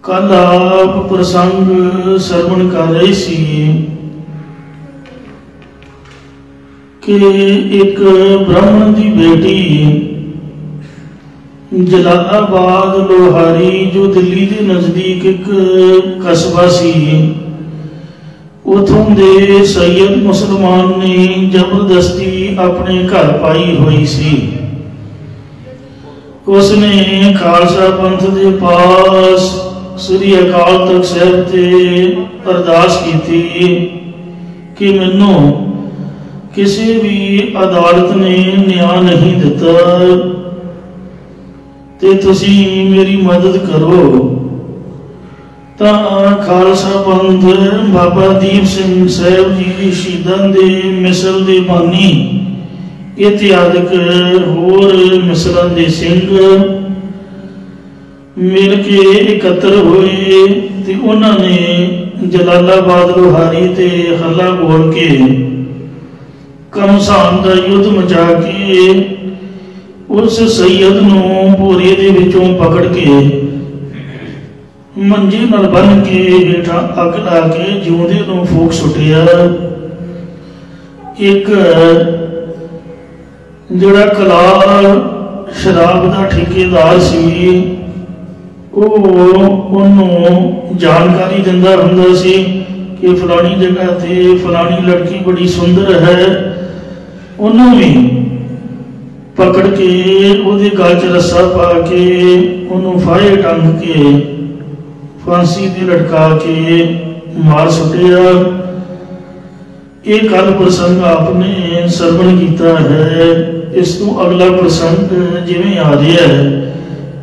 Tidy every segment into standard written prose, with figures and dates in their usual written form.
कल आप प्रसंग श्रवण कर रहे सी कि एक ब्राह्मण की बेटी जलालाबाद लोहारी जो दिल्ली के नज़दीक एक कस्बा सी, उथों दे सैयद मुसलमान ने जबरदस्ती अपने घर पाई हुई सी। उसने खालसा पंथ के पास श्री अकाल तख्त साहब से अरदास की थी कि मैनू किसी भी अदालत ने न्याय नहीं दिता ते तुसी मेरी मदद करो। तो खालसा पंथ बाबा दीप सिंह साहब जी शहीदां दे मिसल दे बानी इत्यादि होर मिसलों के सिंह मिल के एकत्र हुए ते उन्होंने जलालाबाद लोहारी ते हल्ला बोल के घमसान का युद्ध मचा के उस सैयद नूं भोरे दे विचों पकड़ के मंजे नाल बन के हेठा अग ला के जिउंदे नूं फूक सुटिया। एक जिहड़ा कलाल शराब का ठेकेदार सी, उन्होंने जानकारी दिंदा हुंदा सी कि फलानी जगह ते फलानी लड़की बड़ी सुंदर है। उन्होंने भी पकड़ के उहदे गल च रस्सा पा के उन्होंने फाहे टंग के फांसी ते लटका के मार सुटिया। एक कल प्रसंग आपने श्रवण किया है। इस तो अगला प्रसंग जिवें आ रहा है,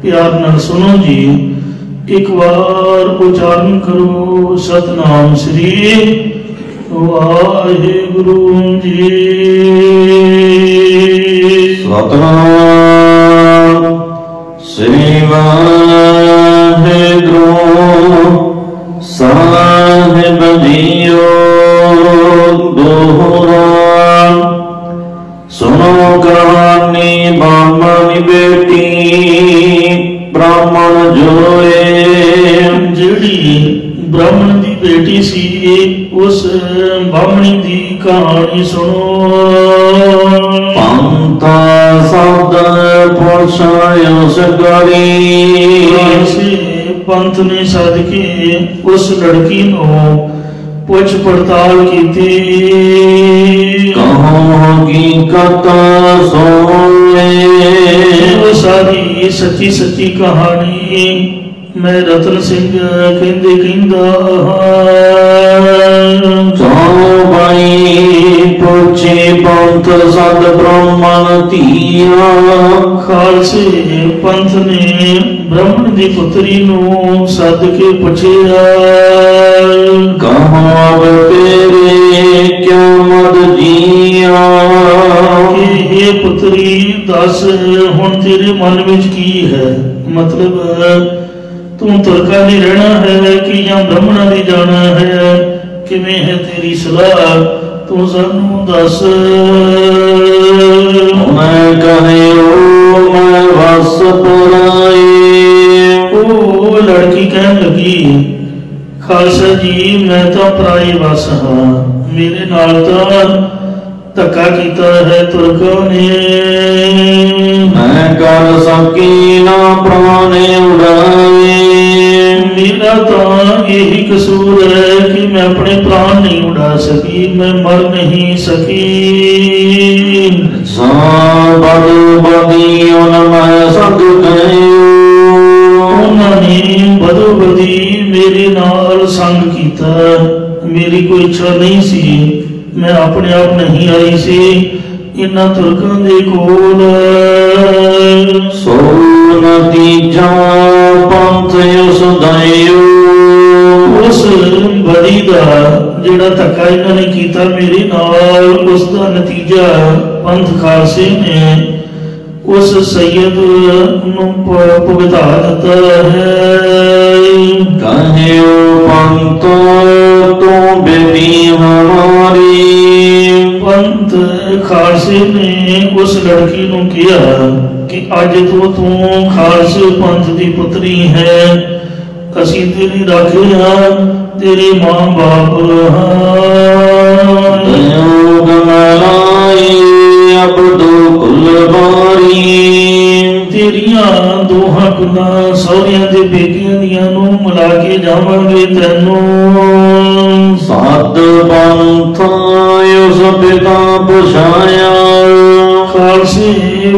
प्यार नाल सुनो जी। एक बार उच्चारण करो सतनाम श्री वाहिगुरु जी। सतनाम श्री वाहिगुरु साहिब जीओ। दोहरा सुनो कहानी ब्राह्मण बेटी ब्राह्मण जोए। जिहड़ी ब्राह्मण की बेटी सी उस ब्राह्मणी की कहानी सुनो। पंता शब्द पुरुष गरी पंथ ने सद के उस लड़की को पुछ पड़ताल की थी। की कथा सोए वो सारी सच्ची सच्ची कहानी मैं रतन सिंह कहंदे कहंदा भाई पुछे पंथ सद ब्राह्मण धीया। खालसे पंथ ने ब्राह्मण की पुत्री नूं सद के पुछिया, कहां तेरे क्या मद जिया। ये पुत्री दस हुण तेरे मन विच की है, मतलब तू तुरका नहीं रहना है कि या ब्राह्मणा नहीं जाना है, किवें है तेरी सलाह तू सानू दस। मैं कहे ओ मैं वस पुराए। ओ लड़की कहन लगी, खालसा जी मैं तो पराई वस हाँ, मेरे नाल तो धक्का किया है तुरकों ने। मैं कर सकी ना प्राणे उड़ाए। मेरा तो यही कसूर है कि मैं अपने प्राण नहीं उड़ा सकी, मैं मर नहीं सकी। बद बदी मैं सद गए। उन्होंने बदो बदी मेरे नाल संग किया, मेरी कोई इच्छा नहीं सी, मैं अपने आप नहीं आई सी। इन्हां तुरकां दे कोल सो नतीजा पंथ उस दयो। उस बदी का जिहड़ा धक्का इन्हां ने कीता मेरे नाल, उसका नतीजा पंथ खालसे ने उस सैयद नूं भुगता दिता है। कहे पंथ तू बेटी हमारी। पंथ खालसे ने उस लड़की को कहा कि अज तो तू खालसे पंथ की पुत्री है, ਅਸੀਂ ਤੇਰੀ ਰਾਖੇ ਹਾਂ, ਤੇਰੇ ਮਾਂ ਬਾਪ ਹਾਂ। योग मलाई अबदो कुलबारी ਤੇਰੀਆਂ ਦੋਹਾਂ ਕੁਲਾਂ ਸਹੁਰਿਆਂ ਦੇ ਬੇਟੀਆਂ ਦੀਆਂ ਨੂੰ ਮਿਲਾ ਕੇ ਜਾਵਾਂਗੇ ਤੈਨੂੰ। सत पंथ उस पिता पुछाया ਖਾਲਸੇ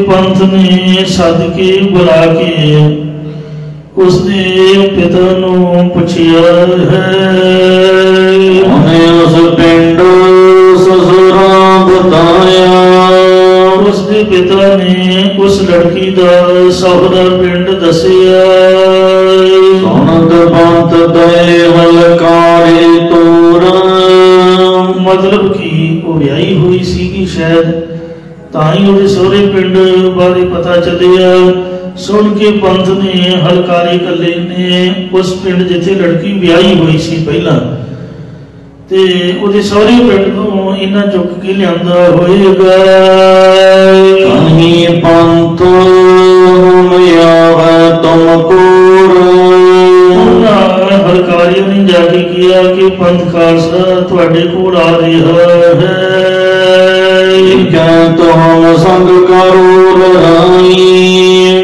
ਪੰਥ ਨੇ ਸੱਦ ਕੇ ਬੁਲਾ ਕੇ ਉਸਦੇ ਪਿਤਾ ਨੂੰ ਪੁੱਛਿਆ ਹੈ। उन्हें उस पिंड ससुरा बताया ਉਸਦੇ ਪਿਤਾ ਨੇ ਉਸ ਲੜਕੀ ਦਾ ਸਹੁਰਾ ਪਿੰਡ ਦੱਸਿਆ। सुनत पंथ दे हलकारे तोरा ਮਤਲਬ ਕਿ ਉਹ ਵਿਆਹੀ ਹੋਈ ਸੀਗੀ ਸ਼ਾਇਦ, ਤਾਂ ਹੀ ਉਹਦੇ ਸਹੁਰੇ ਪਿੰਡ ਬਾਰੇ ਪਤਾ ਚੱਲਿਆ। ਸੁਣ ਕੇ ਪੰਥ ਨੇ ਹਲਕਾਰੇ ਕੱਲੇ ਨੇ ਉਸ ਪਿੰਡ ਜਿੱਥੇ ਲੜਕੀ ਵਿਆਹੀ ਹੋਈ ਸੀ ਪਹਿਲਾਂ, ਤੇ ਉਹਦੇ ਸਹੁਰੇ ਪਿੰਡ ਤੋਂ ਇਹਨਾਂ ਚੁੱਕ ਕੇ ਲਿਆਂਦਾ ਹੋਏਗਾ। कहीं पंथ आवे तुमको ਉਹਨਾਂ ਹਲਕਾਰਿਆਂ ਨੇ ਜਾ ਕੇ ਕਿਹਾ ਕਿ ਪੰਥ ਖਾਲਸਾ ਤੁਹਾਡੇ ਕੋਲ ਆ ਰਿਹਾ ਹੈ। क्या तो हम संग करो लड़ाई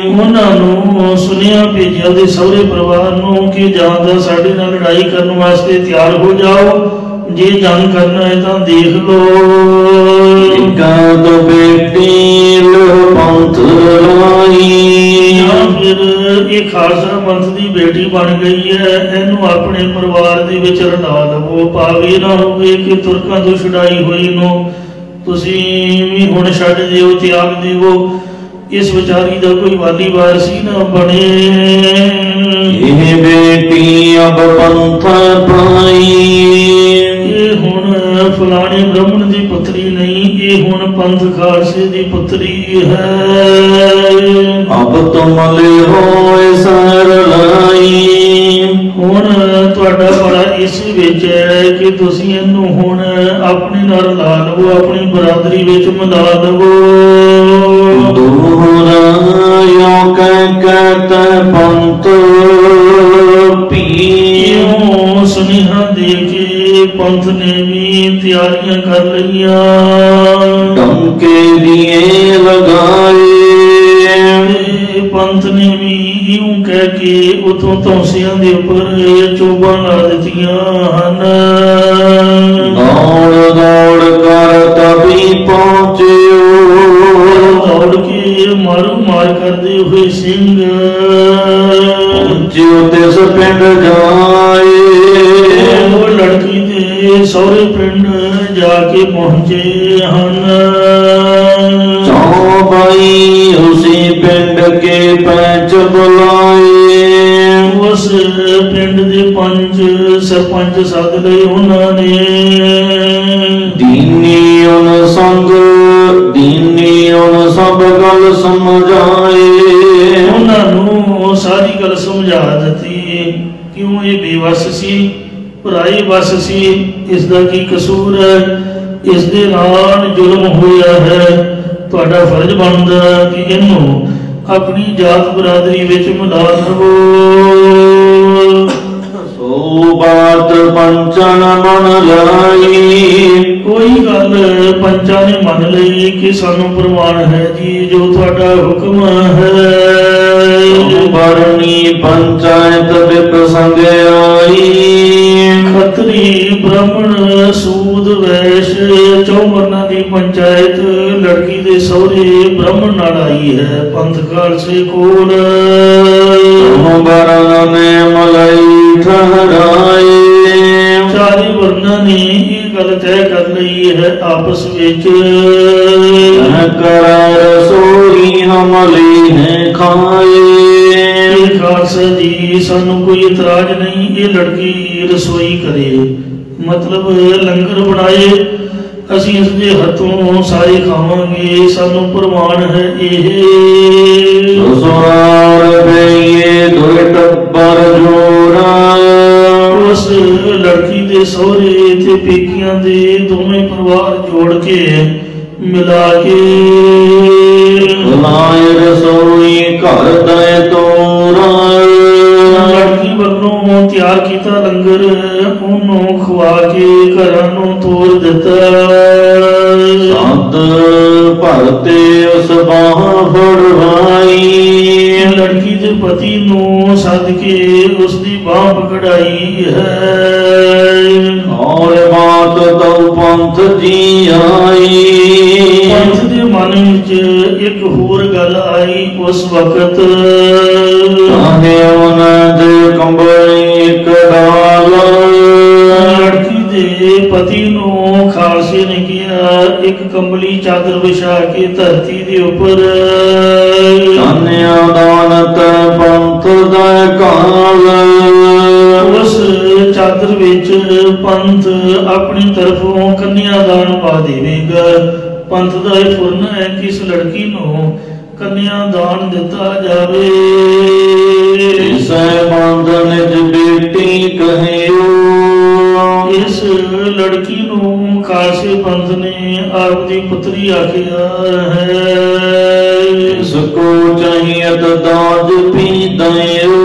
ਉਹਨਾਂ ਨੂੰ ਸੁਨੇਹਾ ਭੇਜਿਆ ਉਹਦੇ ਸਹੁਰੇ ਪਰਿਵਾਰ ਨੂੰ ਕਿ ਜਾਂ ਤਾਂ ਸਾਡੇ ਨਾਲ ਲੜਾਈ ਕਰਨ ਵਾਸਤੇ ਤਿਆਰ ਹੋ ਜਾਓ, ਜੇ ਜੰਗ ਕਰਨਾ ਹੈ ਤਾਂ ਦੇਖ ਲਓ। क्या तो बेटी लो पंथ लड़ाई ਜਾਂ ਫਿਰ ਇਹ ਖਾਲਸਾ ਪੰਥ ਦੀ ਬੇਟੀ ਬਣ ਗਈ ਹੈ, ਇਹਨੂੰ ਆਪਣੇ ਪਰਿਵਾਰ ਦੇ ਵਿੱਚ ਰਲਾ ਲਵੋ। ਭਾਵੇਂ ਨਾ ਹੋਵੇ ਕਿ ਤੁਰਕਾਂ ਤੋਂ ਛੁਡਾਈ ਹੋਈ ਨੂੰ ਤੁਸੀਂ ਵੀ ਹੁਣ ਛੱਡ ਦਿਓ, ਤਿਆਗ ਦਿਓ। ਇਸ ਵਿਚਾਰੀ ਦਾ ਕੋਈ ਵਾਲੀ ਵਾਰਸੀ ਨਾ ਬਣੇ। ये बेटी अब पंथ पाई ਇਹ ਹੁਣ ਫਲਾਣੇ ਬ੍ਰਾਹਮਣ ਦੀ ਪੁੱਤਰੀ ਨਹੀਂ, ਇਹ ਹੁਣ ਪੰਥ ਖਾਲਸੇ ਦੀ ਪੁੱਤਰੀ ਹੈ। अब तुम ले हो सर लाई ਹੁਣ ਤੁਹਾਡਾ ਬੜਾ ਇਸ ਵਿੱਚ ਹੈ ਕਿ ਤੁਸੀਂ ਇਹਨੂੰ ਹੁਣ ਆਪਣੇ ਨਾਲ ਲਾ ਲਵੋ, ਆਪਣੀ ਬਰਾਦਰੀ ਵਿੱਚ ਮਿਲਾ ਲਵੋ। दोहरायो कहते पंथ पी ਇਉਂ ਸੁਨੇਹਾ ਦੇ ਕੇ ਪੰਥ ਨੇ ਵੀ ਤਿਆਰੀਆਂ ਕਰ ਲਈਆਂ। डंके दिए लगाए ਤੇ ਪੰਥ ਨੇ ਵੀ ਇਉਂ ਕਹਿ ਕੇ ਉਤੋਂ ਧੌਂਸਿਆਂ ਦੇ ਉੱਪਰ ਚੋਬਾਂ ਲਾ ਦਿੱਤੀਆਂ ਹਨ। दौड़ दौड़ कर तभी पहुँचे ਦੌੜ ਕੇ ਮਾਰੂ ਮਾਰ ਕਰਦੇ ਹੋਏ ਸਿੰਘ पहुँचे तिस पिंड जाए ਉਹ ਲੜਕੀ ਦੇ ਸਹੁਰੇ ਪਿੰਡ ਜਾ ਕੇ ਪਹੁੰਚੇ ਹਨ। चौबाई उसी पिंड के पैंच बुलाए ਉਸ ਪਿੰਡ ਦੇ ਪੰਜ ਸਰਪੰਚ ਸੱਦ ਲਏ ਉਹਨਾਂ ਨੇ। दीनी उन संग दीनी उन सब गल समझाए ਉਹਨਾਂ ਨੂੰ ਸਾਰੀ ਗੱਲ ਸਮਝਾ ਦਿੱਤੀ। ਕਿਉਂ ਇਹ ਬੇਵੱਸ ਸੀ, ਭਰਾਈ ਵੱਸ ਸੀ, ਇਸ ਦਾ ਕੀ ਕਸੂਰ ਹੈ, ਇਸ ਦੇ ਨਾਲ ਜ਼ੁਲਮ ਹੋਇਆ ਹੈ। ਤੁਹਾਡਾ ਫਰਜ਼ ਬਣਦਾ ਕਿ ਇਹਨੂੰ ਆਪਣੀ ਜਾਤ ਬਰਾਦਰੀ ਵਿੱਚ ਮਿਲਾ ਲਵੋ। सो बात पंचन मन लाई ਕੋਈ ਗੱਲ ਪੰਚਾਂ ਨੇ ਮੰਨ ਲਈ ਕਿ ਸਾਨੂੰ ਪ੍ਰਮਾਣ ਹੈ ਜੀ ਜੋ ਤੁਹਾਡਾ ਹੁਕਮ ਹੈ। बरनी पंचायत विप संग आई ਖੱਤਰੀ ਬ੍ਰਾਹਮਣ ਸੂਦ ਵੈਸ਼ ਚੌਵਰਨਾਂ ਦੀ ਪੰਚਾਇਤ ਲੜਕੀ ਦੇ ਸਹੁਰੇ ਬ੍ਰਾਹਮਣ ਨਾਲ ਆਈ ਹੈ ਪੰਥ ਖਾਲਸੇ ਕੋਲ। बरन ने मलई ठहराए ਚਾਰੇ ਵਰਨਾਂ ਨੇ ਇਹ ਗੱਲ ਤੈਅ ਕਰ ਲਈ ਹੈ ਆਪਸ ਵਿੱਚ कर रसोई हमली ने खाए ਇਹ ਖਾਲਸਾ ਜੀ ਸਾਨੂੰ ਕੋਈ ਇਤਰਾਜ਼ ਨਹੀਂ, ਇਹ ਲੜਕੀ ਰਸੋਈ ਕਰੇ, ਮਤਲਬ ਲੰਗਰ ਬਣਾਏ, ਅਸੀਂ ਇਸ ਦੇ ਹੱਥੋਂ ਸਾਰੇ ਖਾਵਾਂਗੇ, ਸਾਨੂੰ ਪ੍ਰਮਾਣ ਹੈ ਇਹ। ससुराल बेये दुई टब्बर जोड़ा ਉਸ ਲੜਕੀ ਦੇ ਸਹੁਰੇ ਤੇ ਪੇਕੀਆਂ ਦੇ ਦੋਵੇਂ ਪਰਿਵਾਰ ਜੋੜ ਕੇ ਮਿਲਾ ਕੇ लाए रसोई घर दे तोरा ਲੜਕੀ ਵੱਲੋਂ पति नूं सद के उसकी बाह पकड़ाई है। और बात तब पंथ जी आई, पंथ के मन विच एक होर गल आई उस वक्त। ताहे उन्हें दे कंबली एक डाल, लड़की दे पति नूं खालसे ने किया एक कंबली चादर बिछा के धरती के उपर। कन्या दानत पंथ दा काल, उस चादर विच पंथ अपनी तरफों कन्यादान पा देवेगा। पंथ का यह फुरन है कि इस लड़की नूं कन्यादान दिता जावे। इसे बंद निज बेटी कहियो, इस लड़की नूं खालसे पंथ ने आपदी पुत्री आखिया है। इसको चाहिए तो दाज भी दयो,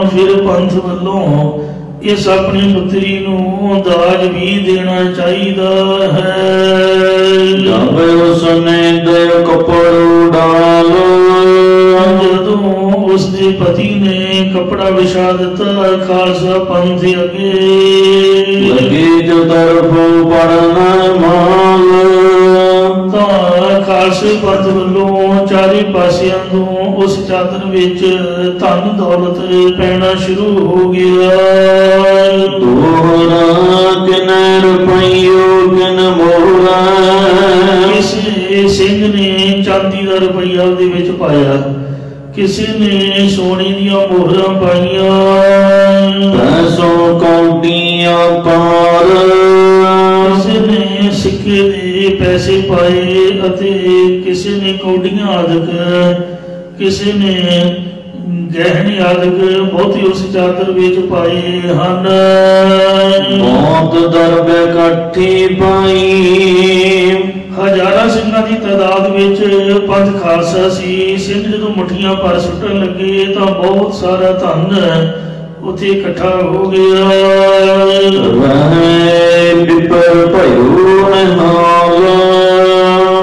फिर पंथ वालों इस अपनी पुत्री नूं दाज भी देना चाहिदा है। जब उसने दे कपड़ो डालो, जदों उसके पति ने कपड़ा विछा दिता खालसा पंथ अगे। लगे जो तरफों पड़ना माल, खालसे पंथ वालों चारे पासियां तों उस चादर विच धन दौलत पैना शुरू हो गया। दोहरा किन रुपयो किन मोहरा, किसी सिंह ने चांदी का रुपया उहदे विच पाया, किसी ने सोने दियां मोहरां पाईयां। पैसों कौडियां पार, किसी ने सिक्के दे पैसे पाए अते किसी ने कौडियां आदक, किसी ने गहने आदक बहुते उस चादर विच पाए हन। बहुत दरब इकट्ठी पाई, हजारां सिंहां की तादाद विच पंथ खालसा सी। सिंह जदों मुठियां भर सुट्टन लगे तो बहुत सारा धन उत्थे इकट्ठा हो गया। पिपर भयो निहाल,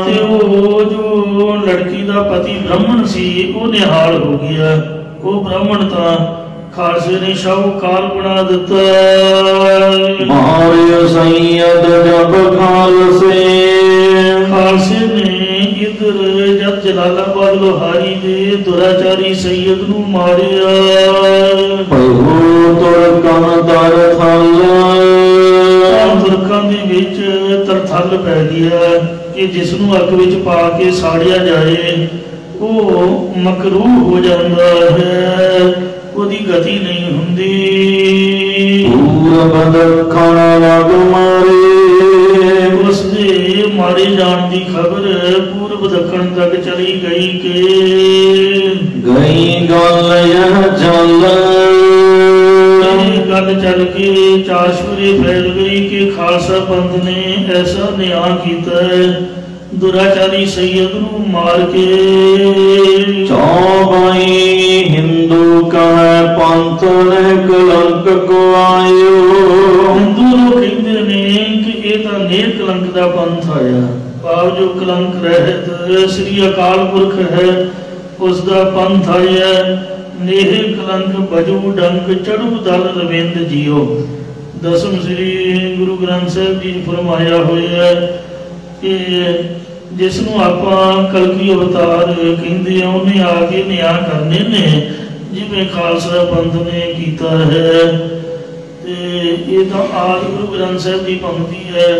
ते वो जो लड़की का पति ब्राह्मण सी वो निहाल हो गया। वो ब्राह्मण था खालसे ने शाहूकार बना दिता। मारे सैयद जब खालसे, खालसे ने इधर जब जलालाबाद लोहारी दे दुराचारी सैयद नूं मारिया। तुरकन दर थल, तुरकां दे विच तरथल पै गया कि जिसनूं अग विच पा के साड़िया जाए वो मकरूह हो जाता है, उसकी गति नहीं हुंदी। पूरब दखण लग मारे, उसके मारे जान की खबर पूर्व दखण तक चली गई के गई गल यह चल, गल चल के चाशुरे फैल गई कि खालसा पंथ ने ऐसा न्याय किया है, दुराचारी सैयद नूं मार के। चौबाई हिंदू कह पंथ ने कलंक को आयो, हिंदू लोग कहते ने कि ये तो नेक कलंक का पंथ आया। भाव जो कलंक रहत श्री अकाल पुरख है उसका पंथ आया। नेह कलंक बजू डंक चढ़ू दल रविंद जियो। दसम श्री गुरु ग्रंथ साहिब जी फरमाया होया कि जिसनों आपां कलगी अवतार कहते हैं उन्हें आके न्याय करने ने जिवें खालसा पंथ ने कीता है। ये तो आदि गुरु ग्रंथ साहिब की पंक्ति है।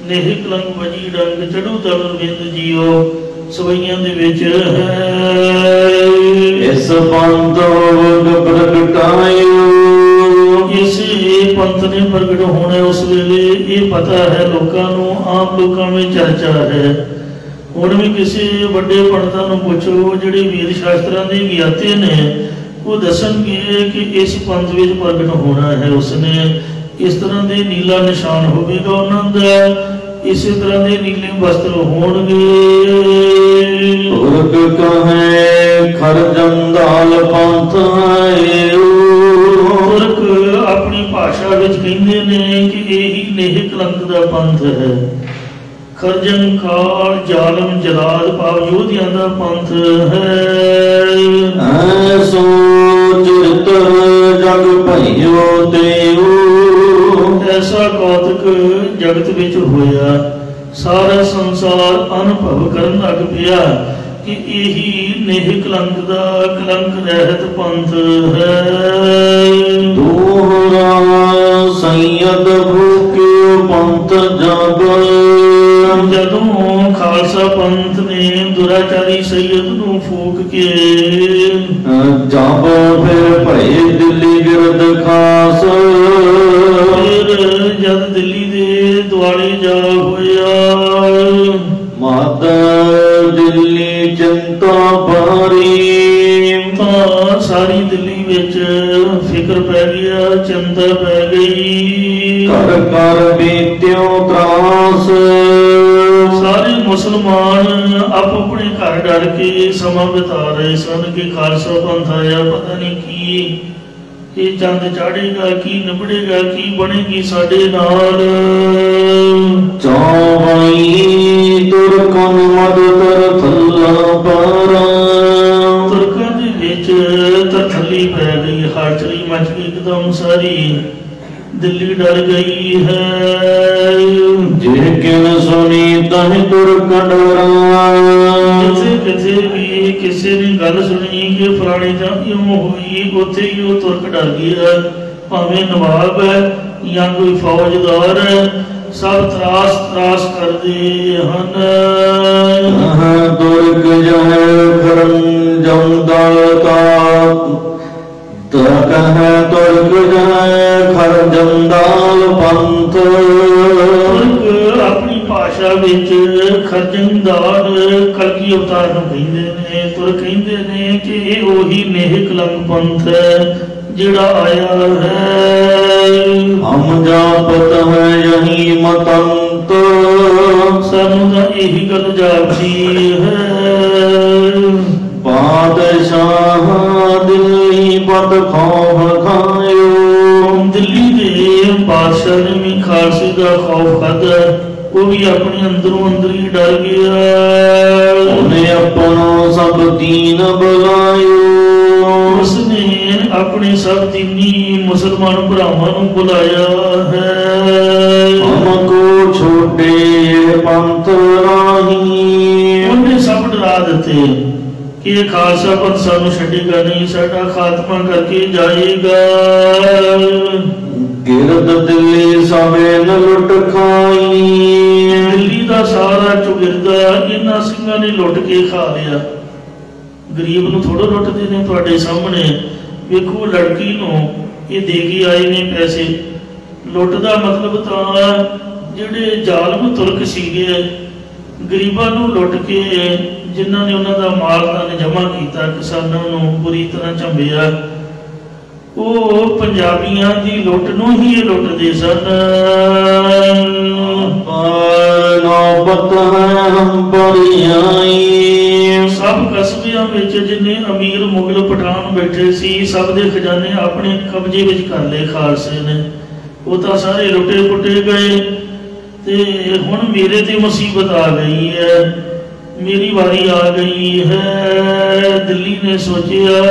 नेह कलंक बजी डंक चढ़ू दल रविंद जियो सवैयां दे विच है। इस पंथ प्रगटायो, इस पंथ ने प्रगट होना उस वेले ये पता है लोगों को, आम लोगों में चर्चा है। हुण भी किसी बड़े पंडितां नूं पुछो जिहड़े वेद शास्त्रां दे ज्ञाते ने वो दसणगे कि इस पंथ विच प्रगट होना है उसने। इस तरह के नीला निशान होगा उन्होंने, इस तरह के नीले वस्त्र होणगे। तुरक कहे खरजंदाल पंथ आयो, तुरक अपनी भाषा विच कहंदे ने कि यही नेह कलंक का पंथ है। ਖਰਜਨ ਕਾਲ ਜ਼ਾਲਮ ਜਲਾਦ ਭਾਵ ਯੋਧਿਆਂ ਦਾ ਪੰਥ ਹੈ। ਐਸੋ ਚਿਰਤਰ ਜਗ ਭਇਓ ਤੇਉ, ਐਸਾ ਕੌਤਕ ਜਗਤ ਵਿੱਚ ਹੋਇਆ, ਸਾਰਾ ਸੰਸਾਰ ਅਨੁਭਵ ਕਰਨ ਲੱਗ ਪਿਆ ਕਿ ਇਹੀ ਨੇਹ ਕਲੰਕ ਦਾ ਕਲੰਕ ਰਹਿਤ ਪੰਥ ਹੈ। ਦੋਹਰਾ ਸੈਯਦ ਭੂਕਿਓ ਪੰਥ ਜਗ, ਜਦੋਂ ਖਾਲਸਾ ਪੰਥ ਨੇ ਦੁਰਾਚਾਰੀ ਸੈਯਦ ਨੂੰ ਫੂਕ ਕੇ ਜਬ ਫਿਰ ਭਏ ਦਿੱਲੀ ਗਿਰਦ ਖਾਸ, ਫਿਰ ਜਦ ਦਿੱਲੀ ਦੇ ਦੁਆਲੇ ਜਾ ਹੋਇਆ, ਮਤ ਦਿੱਲੀ ਚਿੰਤਾ ਭਾਰੀ, ਤਾਂ ਸਾਰੀ ਦਿੱਲੀ ਵਿੱਚ ਫਿਕਰ ਪੈ ਗਿਆ, ਚਿੰਤਾ ਪੈ ਗਈ। ਘਰ ਘਰ ਬੀਤਿਓ ਤਰਾਸ, ਸਾਰੇ ਮੁਸਲਮਾਨ ਆਪੋ ਆਪਣੇ ਘਰ ਡਰ ਕੇ ਸਮਾਂ ਬਿਤਾ ਰਹੇ ਸਨ ਕਿ ਖਾਲਸਾ ਪੰਥ ਆਇਆ, ਪਤਾ ਨਹੀਂ ਕੀ ਇਹ ਚੰਦ ਚਾੜੇਗਾ, ਕੀ ਨਿਬੜੇਗਾ, ਕੀ ਬਣੇਗੀ ਸਾਡੇ ਨਾਲ। ਚੌਵਈ ਤੁਰਕਨ ਮਦ ਤਰ ਥੱਲਾ ਪਾਰਾ, ਤੁਰਕਾਂ ਦੇ ਵਿੱਚ ਤਰਥੱਲੀ ਪੈ ਗਈ, ਹਾਰਚਲੀ ਮਚ ਗਈ ਇੱਕਦਮ, ਸਾਰੀ ਦਿੱਲੀ ਡਰ ਗਈ ਹੈ। ਜੇ ਕਿਨ ਸੁਣੀ ਤਹ ਤੁਰਕ ਡਰਾ, ਜਿੱਥੇ ਕਿਤੇ ਵੀ ਕਿਸੇ ਨੇ ਗੱਲ ਸੁਣੀ ਕਿ ਫਲਾਣੀ ਤਾਂ ਇਉਂ ਹੋਈ, ਉੱਥੇ ਹੀ ਉਹ ਤੁਰਕ ਡਰ ਗਿਆ। ਭਾਵੇਂ ਨਵਾਬ ਹੈ ਜਾਂ ਕੋਈ ਫੌਜਦਾਰ ਹੈ, ਸਭ ਤਰਾਸ ਤਰਾਸ ਕਰਦੇ ਹਨ। ਤੁਰਕ ਜਹ ਖਰਮ ਜਮਦਲ ਕਾ, ਤੁਰਕ ਹੈ ਤੁਰਕ ਜਹ ਖਰ ਜਮਦਾਲ ਪੰਥ, ਤੁਰਕ ਆਪਣੀ ਭਾਸ਼ਾ ਵਿੱਚ ਖਰਜੰਦਾਰ ਕਲਗੀ ਅਵਤਾਰ ਨੂੰ ਕਹਿੰਦੇ ਨੇ। ਤੁਰਕ ਕਹਿੰਦੇ ਨੇ ਕਿ ਇਹ ਉਹੀ ਨੇਹ ਕਲੰਕ ਪੰਥ ਹੈ ਜਿਹੜਾ ਆਇਆ ਹੈ। ਹਮ ਜਾਪਤ ਹੈ ਯਹੀ ਮਤੰਤ, ਸਾਨੂੰ ਤਾਂ ਇਹੀ ਗੱਲ ਜਾਪਦੀ ਹੈ। ਬਾਦਸ਼ਾਹ ਦਿੱਲੀ ਬਦ ਖੌਫ ਖਾਇਓ, ਦਿੱਲੀ ਦੇ ਬਾਦਸ਼ਾਹ ਨੇ ਵੀ ਖਾਲਸੇ ਦਾ ਖੌਫ ਖਾਧਾ, ਉਹ ਵੀ ਆਪਣੇ ਅੰਦਰੋਂ ਅੰਦਰ ਹੀ ਡਰ ਗਿਆ। ਉਹਨੇ ਆਪਣੋ ਸਭ ਦੀਨ ਬੁਲਾਇਓ, ਉਸਨੇ ਆਪਣੇ ਸਭ ਦੀਨੀ ਮੁਸਲਮਾਨ ਭਰਾਵਾਂ ਨੂੰ ਬੁਲਾਇਆ ਹੈ। ਹਮਕੋ ਛੋਟੇ ਪੰਥ ਰਾਹੀ, ਉਹਨੇ ਸਭ ਡਰਾ ਦਿੱਤੇ ਕਿ ਇਹ ਖਾਲਸਾ ਪੰਥ ਸਾਨੂੰ ਛੱਡੇਗਾ ਨਹੀਂ, ਸਾਡਾ ਖਾਤਮਾ ਕਰਕੇ ਜਾਏਗਾ। ਗਿਰਦ ਦਿੱਲੀ ਸਭੇ ਨ ਲੁੱਟ ਖਾਈ, ਦਿੱਲੀ ਦਾ ਸਾਰਾ ਚੁਗਿਰਦਾ ਇਹਨਾਂ ਸਿੰਘਾਂ ਨੇ ਲੁੱਟ ਕੇ ਖਾ ਲਿਆ। ਗਰੀਬ ਨੂੰ ਥੋੜਾ ਲੁੱਟਦੇ ਨੇ, ਤੁਹਾਡੇ ਸਾਹਮਣੇ ਵੇਖੋ, ਲੜਕੀ ਨੂੰ ਇਹ ਦੇ ਕੇ ਆਏ ਨੇ ਪੈਸੇ। ਲੁੱਟ ਦਾ ਮਤਲਬ ਤਾਂ ਜਿਹੜੇ ਜ਼ਾਲਮ ਤੁਰਕ ਸੀਗੇ, ਗਰੀਬਾਂ ਨੂੰ ਲੁੱਟ ਕੇ ਜਿਨ੍ਹਾਂ ਨੇ ਉਹਨਾਂ ਦਾ ਮਾਲ ਧਨ ਜਮ੍ਹਾਂ ਕੀਤਾ, ਕਿਸਾਨਾਂ ਨੂੰ ਬੁਰੀ ਤਰ੍ਹਾਂ ਝੰਬਿਆ, ਉਹ ਪੰਜਾਬੀਆਂ ਦੀ ਲੁੱਟ ਨੂੰ ਹੀ ਇਹ ਲੁੱਟਦੇ ਸਨ। ਨੌਬਤ ਹੈ ਹਮ ਬੜੀ ਆਈ, ਸਭ ਕਸਬਿਆਂ ਵਿੱਚ ਜਿੰਨੇ ਅਮੀਰ ਮੁਗਲ ਪਠਾਨ ਬੈਠੇ ਸੀ, ਸਭ ਦੇ ਖਜ਼ਾਨੇ ਆਪਣੇ ਕਬਜ਼ੇ ਵਿੱਚ ਕਰ ਲਏ ਖਾਲਸੇ ਨੇ। ਉਹ ਤਾਂ ਸਾਰੇ ਲੁੱਟੇ ਪੁੱਟੇ ਗਏ ਤੇ ਹੁਣ ਮੇਰੇ ਤੇ ਮੁਸੀਬਤ ਆ ਗਈ ਹੈ, ਮੇਰੀ ਵਾਰੀ ਆ ਗਈ ਹੈ। ਦਿੱਲੀ ਨੇ ਸੋਚਿਆ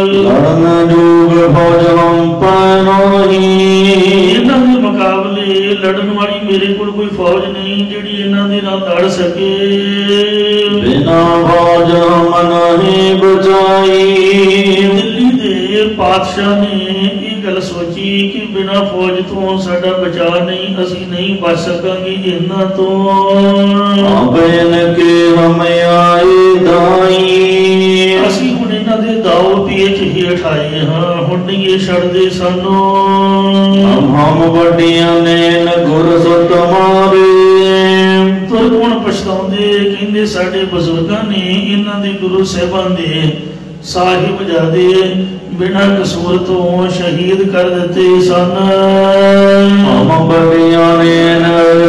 ਲੜਨ ਜੋਗ ਫੌਜ ਹਮ ਪੈਨੋਹੀ, ਇਹਨਾਂ ਦੇ ਮੁਕਾਬਲੇ ਲੜਨ ਵਾਲੀ ਮੇਰੇ ਕੋਲ ਕੋਈ ਫੌਜ ਨਹੀਂ ਜਿਹੜੀ ਇਹਨਾਂ ਦੇ ਨਾਲ ਲੜ ਸਕੇ। ਬਿਨਾ ਫੌਜ ਮਨ ਹੀ ਬਚਾਈ, ਦਿੱਲੀ ਦੇ ਪਾਤਸ਼ਾਹ ਨੇ ਇਹ ਗੱਲ ਸੋਚੀ ਕਿ ਬਿਨਾ ਫੌਜ ਤੋਂ ਸਾਡਾ ਬਚਾਅ ਨਹੀਂ, ਅਸੀਂ ਨਹੀਂ ਬਚ ਸਕਾਂਗੇ ਇਹਨਾਂ ਤੋਂ। ਆਪਨ ਕੇ ਹਮ ਆਏ ਦਾਈ, ਅਸੀਂ ਹੁਣ ਇਹਨਾਂ ਦੇ ਦਾਉ ਪੇਚ ਹੇਠ ਆਏ ਹਾਂ, ਹੁਣ ਨਹੀਂ ਇਹ ਛੱਡਦੇ ਸਾਨੂੰ। ਹਮ ਵੱਡੀਆਂ ਨੇ ਨ ਗੁਰ ਸੁਤ ਮਾਰੇ, ਤੁਰਕ ਹੁਣ ਪਛਤਾਉਂਦੇ, ਕਹਿੰਦੇ ਸਾਡੇ ਬਜ਼ੁਰਗਾਂ ਨੇ ਇਹਨਾਂ ਦੇ ਗੁਰੂ ਸਾਹਿਬਾਨ ਦੇ ਸਾਹਿਬਜ਼ਾਦੇ ਬਿਨਾਂ ਕਸੂਰ ਤੋਂ ਸ਼ਹੀਦ ਕਰ ਦਿੱਤੇ ਸਨ। ਹਮ ਵੱਡੀਆਂ ਨੇ ਨ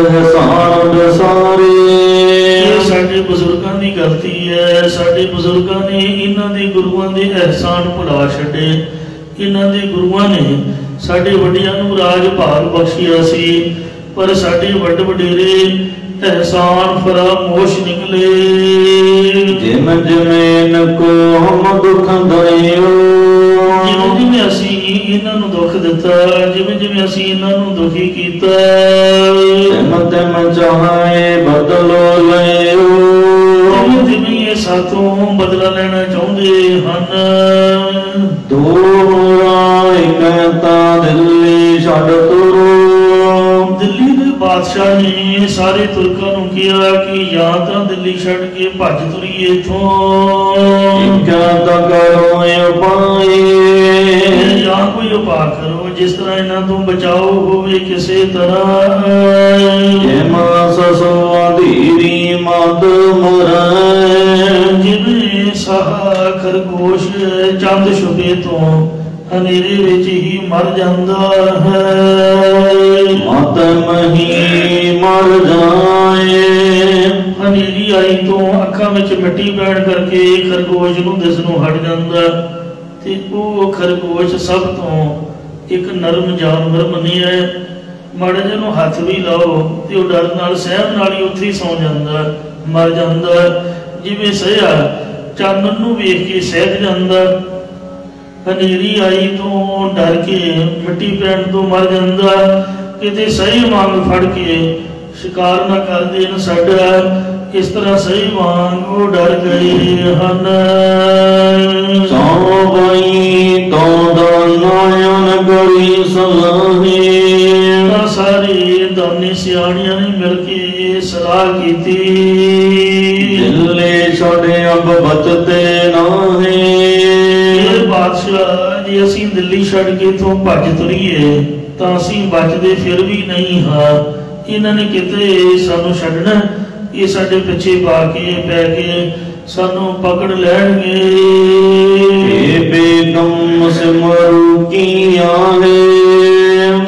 ਹਸਾਨ ਬਸਾਰੇ, ਸਾਡੇ ਬਜ਼ੁਰਗਾਂ ਦੀ ਗਲਤੀ ਹੈ, ਸਾਡੇ ਬਜ਼ੁਰਗਾਂ ਨੇ ਇਹਨਾਂ ਦੇ ਗੁਰੂਆਂ ਦੇ ਅਹਿਸਾਨ ਭੁਲਾ ਛੱਡੇ। ਇਹਨਾਂ ਦੇ ਗੁਰੂਆਂ ਨੇ ਸਾਡੇ ਵੱਡਿਆਂ ਨੂੰ ਰਾਜ ਭਾਗ ਬਖਸ਼ਿਆ ਸੀ, ਪਰ ਸਾਡੇ ਵੱਡ ਵਡੇਰੇ एहसान फरामोश निकले। जिम जिमें को हम दुख दयो, जिमें जिमें असी इन्हां नूं दुख दिता, जिमें जिमें असी इन्हां नूं दुखी कीता, तिम तिम चाहे बदलो लियो, जिमें जिमें ये साथों बदला लेना चाहुंदे हन। दूराई कहता दिल्ली छड़ तुरो, दिल्ली दे बादशाह ने सारे तुर्कां नूं कहा कि या तां दिल्ली छड़ के भज तुरीए इथों, क्या करो उपाय, या कोई उपाय करो जिस तरह इन्हां तों बचाओ होवे किसी तरह। धीरी मद मरै, जिवें साह खरगोश चंद छुपे तो हनेरे विच ही मर जांदा है। मत मही मर जाए, हनेरी आई तो अखां विच मिट्टी पैण करके खरगोश नूं दिसणों हट जांदा, ते ओह खरगोश सब तो एक नरम जानवर मनिया है। माड़े जिहे नूं हथ भी लाओ ते ओह डर नाल सहम नाल ही उत्थे ही सौ जांदा, मर जांदा। जिवें सहिया चानण नूं वेख के सहज जांदा, हनेरी आई तो डर के मिट्टी पैण तो मर जांदा। किते सही वांग फड़ के शिकार ना कर देन साडा, इस तरह सही वांग वो डर गए हन। तो दानयन गरी सलाहे, सारे दाने सियाणियां ने मिल के सलाह की थी। दिल्ली छड़े अब बचते नाहे, बादशाह जे असी दिल्ली छड़ के तो भज तुरीए तां असी बचदे फिर भी नहीं हाँ। इन्हां ने किते सानू छड्डना, ये साडे पिछे पा के पै के सानू पकड़ लैणगे। बेगम सिमरू की आहे,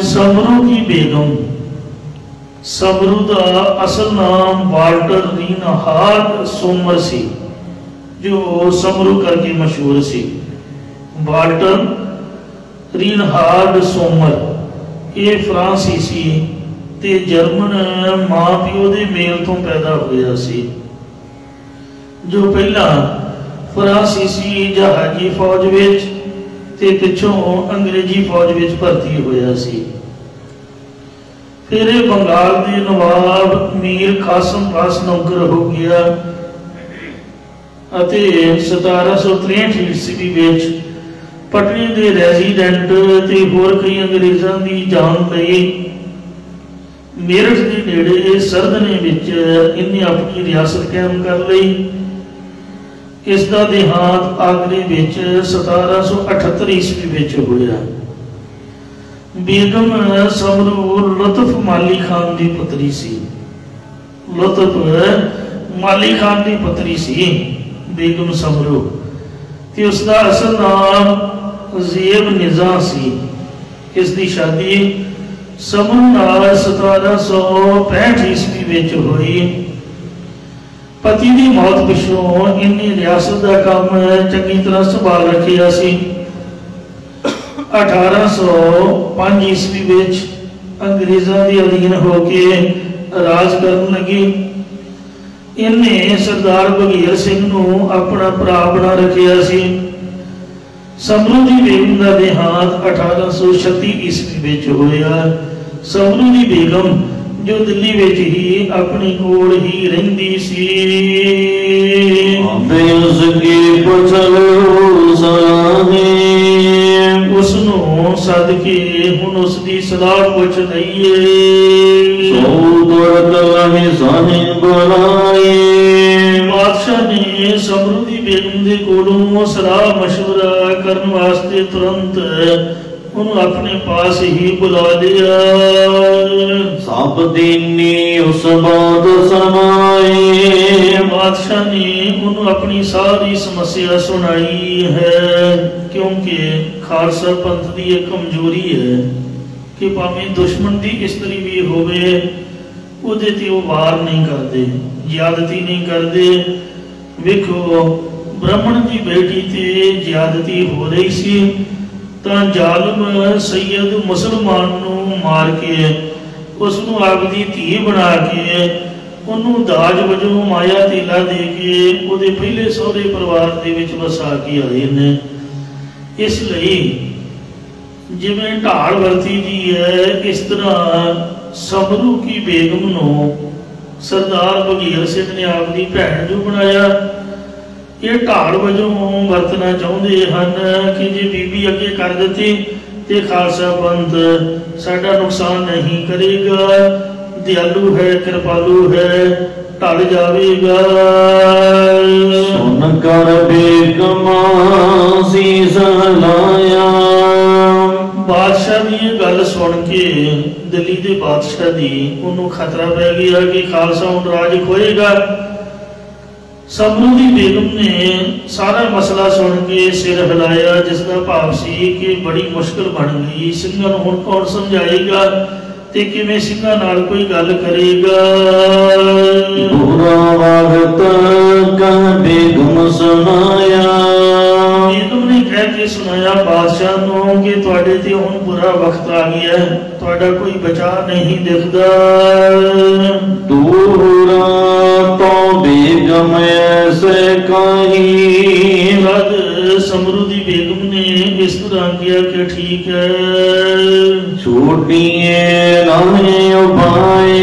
समरू की बेगम, समरू का असल नाम वाल्टर रीनहार्ड सोमर सी, जो समरू करके मशहूर सी। वाल्टर रीनहार्ड सोमर ये फ्रांसीसी ते जर्मन मां प्यो दे मेल तो पैदा होया सी, जो पहला फ्रांसीसी जहाजी फौज विच ते पिछों अंग्रेजी फौज विच भर्ती होया सी। फिर बंगाल के नवाब मीर कासम पास नौकर हो गया। 1763 ईस्वी विच पटने के रेजीडेंट ते होर कई अंग्रेज़ों की जान लई मेरठ के नेड़े सरदने विच इन्हें अपनी रियासत कायम कर लई। इसका देहांत आगरे विच 1778 ईस्वी विच होया। बेगम समरू लुत्फ माली खान की पुत्री सी। लुत्फ माली खान की पुत्री सी बेगम समरू, ते उसका असल नाम ज़ेब निज़ा सी। इसकी शादी समरू नाल 1765 ईस्वी विच हुई। पति की मौत पिछों इन्हें रियासत का काम चंगी तरह संभाल रखिया सी। 1805 ईस्वी विच अंग्रेज़ों के अधीन होके राज करन लगी। इन्हें सरदार बघेल सिंह नूं अपना भरा बना रखिया सी। समरू की बेगम का देहांत 1836 ईस्वी विच होया। समरू की बेगम जो दिल्ली विच ही अपनी कोल ही रहिंदी सी। उसनूं सद के हुण उसकी सलाह पुछ लईए। बादशाह ने समरू की बेगम के कोलों सलाह मशवरा करने वास्ते तुरंत उन्होंने अपने पास ही बुला लिया। सब दीनी उस बात समाए, बादशाह ने उन्होंने अपनी सारी समस्या सुनाई है, क्योंकि खालसा पंथ की एक कमजोरी है कि भावें दुश्मन की स्त्री भी होवे उहदे ते वो वार नहीं करते, ज्यादती नहीं करते। वेखो ब्राह्मण की बेटी ते ज्यादती हो रही सी तां जालिम सैयद मुसलमान नूं मार के उसनूं आपदी धी बना के ਉਹਨੂੰ ਦਾਜ ਵਜੋਂ ਮਾਇਆ ਧੇਲਾ ਦੇ ਕੇ ਉਹਦੇ ਪਹਿਲੇ ਸਹੁਰੇ ਪਰਿਵਾਰ ਦੇ ਵਿੱਚ ਵਸਾ ਕੇ ਆਏ ਨੇ। ਇਸ ਲਈ ਜਿਵੇਂ ਢਾਲ ਵਰਤੀ ਦੀ ਹੈ, ਇਸ ਤਰ੍ਹਾਂ ਸਮਰੂ ਕੀ ਬੇਗਮ ਨੂੰ ਸਰਦਾਰ ਬਘੇਲ ਸਿੰਘ ਨੇ ਆਪਣੀ ਭੈਣ ਜੋ ਬਣਾਇਆ। ਇਹ ਢਾਲ ਵਜੋਂ ਵਰਤਣਾ ਚਾਹੁੰਦੇ ਹਨ ਕਿ ਜੇ ਬੀਬੀ ਅੱਗੇ ਕਰ ਦਿੱਤੀ ਤੇ ਖਾਲਸਾ ਪੰਥ ਸਾਡਾ ਨੁਕਸਾਨ ਨਹੀਂ ਕਰੇਗਾ, ਦਿਆਲੂ ਹੈ, ਕਿਰਪਾਲੂ ਹੈ, ਢਲ ਜਾਵੇਗਾ। ਸੁਨ ਕਰ ਬੇਗਮਾ ਸੀਸ ਲਾਇਆ। ਬਾਦਸ਼ਾਹ ਦੀ ਇਹ ਗੱਲ ਸੁਣ ਕੇ ਦਿੱਲੀ ਦੇ ਬਾਦਸ਼ਾਹ ਦੀ ਉਹਨੂੰ ਖਤਰਾ ਪੈ ਗਿਆ ਕਿ ਖਾਲਸਾ ਹੁਣ ਰਾਜ ਖੋਏਗਾ। ਸਮਰੂ ਦੀ ਬੇਗਮ ਨੇ ਸਾਰਾ ਮਸਲਾ ਸੁਣ ਕੇ ਸਿਰ ਹਿਲਾਇਆ, ਜਿਸ ਦਾ ਭਾਵ ਸੀ ਕਿ ਬੜੀ ਮੁਸ਼ਕਲ ਬਣ ਗਈ। ਸਿੰਘਾਂ ਨੂੰ ਹੁਣ ਕੌਣ ਸਮਝਾਏਗਾ ਤੇ ਕਿਵੇਂ ਸਿੰਘਾਂ ਨਾਲ ਕੋਈ ਗੱਲ ਕਰੇਗਾ। ਬੁਰਾ ਵਕਤ ਕਹ ਬੇਗਮ ਸੁਨਾਇਆ। ਬੇਗਮ ਨੇ ਕਹਿ ਕੇ ਸੁਣਾਇਆ ਬਾਦਸ਼ਾਹ ਨੂੰ ਕਿ ਤੁਹਾਡੇ ਤੇ ਹੁਣ ਬੁਰਾ ਵਕਤ ਆ ਗਿਆ, ਤੁਹਾਡਾ ਕੋਈ ਬਚਾਅ ਨਹੀਂ ਦਿਖਦਾ। ਦੂਰਾ ਤੋਂ ਬੇਗਮ ਐਸੇ ਕਹੀ। ਤਦ ਸਮਰੂ ਦੀ ਬੇਗਮ ਨੇ ਇਸ ਤਰ੍ਹਾਂ ਕਿਹਾ ਕਿ ਠੀਕ ਹੈ, ਛੋਟੀਏ ਨਾਹੇ ਉਪਾਏ।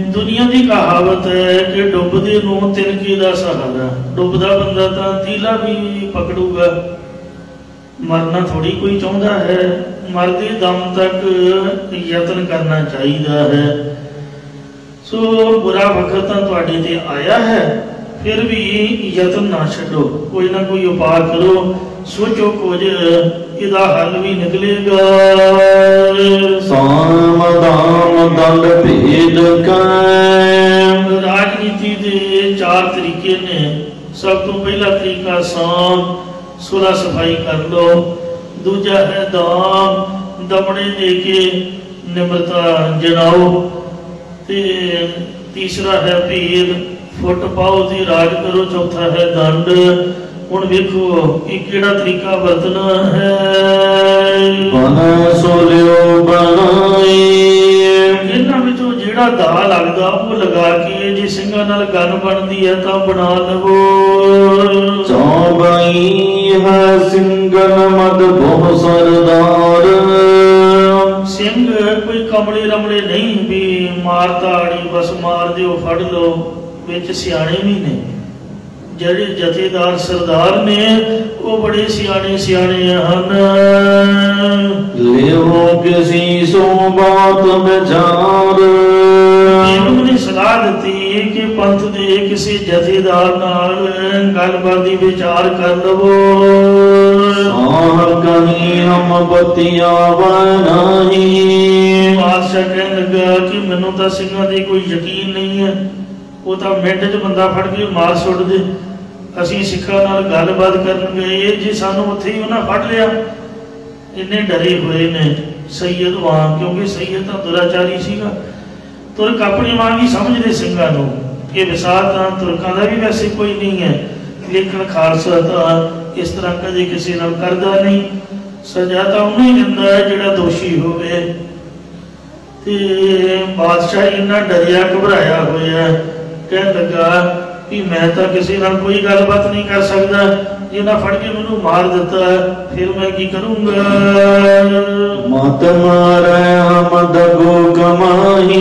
ਦੁਨੀਆ ਦੀ ਕਹਾਵਤ ਹੈ ਕਿ ਡੁੱਬਦੇ ਨੂੰ ਤਿਨਕੇ ਦਾ ਸਹਾਰਾ। ਡੁੱਬਦਾ ਬੰਦਾ ਤਾਂ ਤੀਲਾ ਵੀ ਪਕੜੂਗਾ, ਮਰਨਾ ਥੋੜੀ ਕੋਈ ਚਾਹੁੰਦਾ ਹੈ। ਮਰਦੇ ਦਮ ਤੱਕ ਯਤਨ ਕਰਨਾ ਚਾਹੀਦਾ ਹੈ। ਸੋ ਬੁਰਾ ਵਕਤ ਤਾਂ ਤੁਹਾਡੇ ਤੇ ਆਇਆ ਹੈ, ਫਿਰ ਵੀ ਯਤਨ ਨਾ ਛੱਡੋ, ਕੋਈ ਨਾ ਕੋਈ ਉਪਾਅ ਕਰੋ, ਸੋਚੋ ਕੁਝ, ਇਹਦਾ ਹੱਲ ਵੀ ਨਿਕਲੇਗਾ। ਸਾਮ ਦਾਮ ਦੰਡ ਭੇਦ ਕੈ। ਰਾਜਨੀਤੀ ਦੇ 4 ਤਰੀਕੇ ਨੇ। ਸਭ ਤੋਂ ਪਹਿਲਾ ਤਰੀਕਾ ਸਾਮ, ਸੁਲ੍ਹਾ ਸਫਾਈ ਕਰ ਲਓ। ਦੂਜਾ ਹੈ ਦਾਮ, ਦਮੜੇ ਦੇ ਕੇ ਨਿਮਰਤਾ ਜਨਾਓ। ਤੇ ਤੀਸਰਾ ਹੈ ਭੇਦ, ਫੁੱਟ ਪਾਓ ਤੇ ਰਾਜ ਕਰੋ। ਚੌਥਾ ਹੈ ਦੰਡ। ਹੁਣ ਵੇਖੋ ਕਿ ਕਿਹੜਾ ਤਰੀਕਾ ਵਰਤਣਾ ਹੈ। ਬਨ ਸੋਲਿਓ ਬਣਾਏ। ਇਹਨਾਂ ਵਿੱਚੋਂ ਜਿਹੜਾ ਦਾ ਲੱਗਦਾ ਉਹ ਲਗਾ ਕੇ, ਜੇ ਸਿੰਘਾਂ ਨਾਲ ਗੱਲ ਬਣਦੀ ਹੈ ਤਾਂ ਬਣਾ ਲਵੋ। ਚੌਬਈ ਹੈ ਸਿੰਘਨ ਮਦ ਬਹੁ ਸਰਦਾਰ। ਸਿੰਘ ਕੋਈ ਕਮਲੇ ਰਮਲੇ ਨਹੀਂ ਵੀ ਮਾਰ ਤਾੜੀ ਬਸ ਮਾਰ ਦਿਓ ਫੜ ਲਓ, ਵਿੱਚ ਸਿਆਣੇ ਵੀ ਨੇ। ਜਿਹੜੇ ਜਥੇਦਾਰ ਸਰਦਾਰ ਨੇ ਉਹ ਬੜੇ ਸਿਆਣੇ ਸਿਆਣੇ ਹਨ। ਲਿਓ ਕਿਸੀ ਸੋ ਬਾਤ ਵਿਚਾਰ। ਬੇਗਮ ਨੇ ਸਲਾਹ ਦਿੱਤੀ ਕਿ ਪੰਥ ਦੇ ਕਿਸੇ ਜਥੇਦਾਰ ਨਾਲ ਗੱਲਬਾਤ ਦੀ ਵਿਚਾਰ ਕਰ ਲਵੋ। ਆਹ ਕਹੀਂ ਹਮ ਬਤਿਆਵਾ ਨਹੀਂ। ਬਾਦਸ਼ਾਹ ਕਹਿਣ ਲੱਗਾ ਕਿ ਮੈਨੂੰ ਤਾਂ ਸਿੰਘਾਂ ਤੇ ਕੋਈ ਯਕੀਨ ਨਹੀਂ ਹੈ, ਉਹ ਤਾਂ ਮਿੰਟ 'ਚ ਬੰਦਾ ਫੜ ਕੇ ਮਾਰ ਸੁੱਟ ਦੇ। ਅਸੀਂ ਸਿੱਖਾਂ ਨਾਲ ਗੱਲਬਾਤ ਕਰਨ ਗਏ, ਜੇ ਸਾਨੂੰ ਉੱਥੇ ਹੀ ਉਹਨਾਂ ਫੜ ਲਿਆ। ਇੰਨੇ ਡਰੇ ਹੋਏ ਨੇ ਸੈਯਦ ਵਾਂਗ, ਕਿਉਂਕਿ ਸੈਯਦ ਤਾਂ ਦੁਰਾਚਾਰੀ ਸੀਗਾ। ਤੁਰਕ ਆਪਣੀ ਵਾਂਗ ਹੀ ਸਮਝਦੇ ਸਿੰਘਾਂ ਨੂੰ। ਇਹ ਵਿਸਾਰ ਤਾਂ ਤੁਰਕਾਂ ਦਾ ਵੀ ਵੈਸੇ ਕੋਈ ਨਹੀਂ ਹੈ, ਲੇਕਿਨ ਖਾਲਸਾ ਤਾਂ ਇਸ ਤਰ੍ਹਾਂ ਕਦੇ ਕਿਸੇ ਨਾਲ ਕਰਦਾ ਨਹੀਂ। ਸਜ਼ਾ ਤਾਂ ਉਹਨੂੰ ਹੀ ਦਿੰਦਾ ਹੈ ਜਿਹੜਾ ਦੋਸ਼ੀ ਹੋਵੇ। ਤੇ ਬਾਦਸ਼ਾਹ ਇੰਨਾ ਡਰਿਆ ਘਬਰਾਇਆ ਹੋਇਆ, ਕਹਿਣ ਲੱਗਾ ਕਿ ਮੈਂ ਤਾਂ ਕਿਸੇ ਨਾਲ ਕੋਈ ਗੱਲਬਾਤ ਨਹੀਂ ਕਰ ਸਕਦਾ। ਜੇ ਨਾ ਫੜ ਕੇ ਮੈਨੂੰ ਮਾਰ ਦਿੱਤਾ ਫਿਰ ਮੈਂ ਕੀ ਕਰੂੰਗਾ। ਮਤ ਮਾਰੈ ਹਮ ਦਗੋ ਕਮਾਹੀ।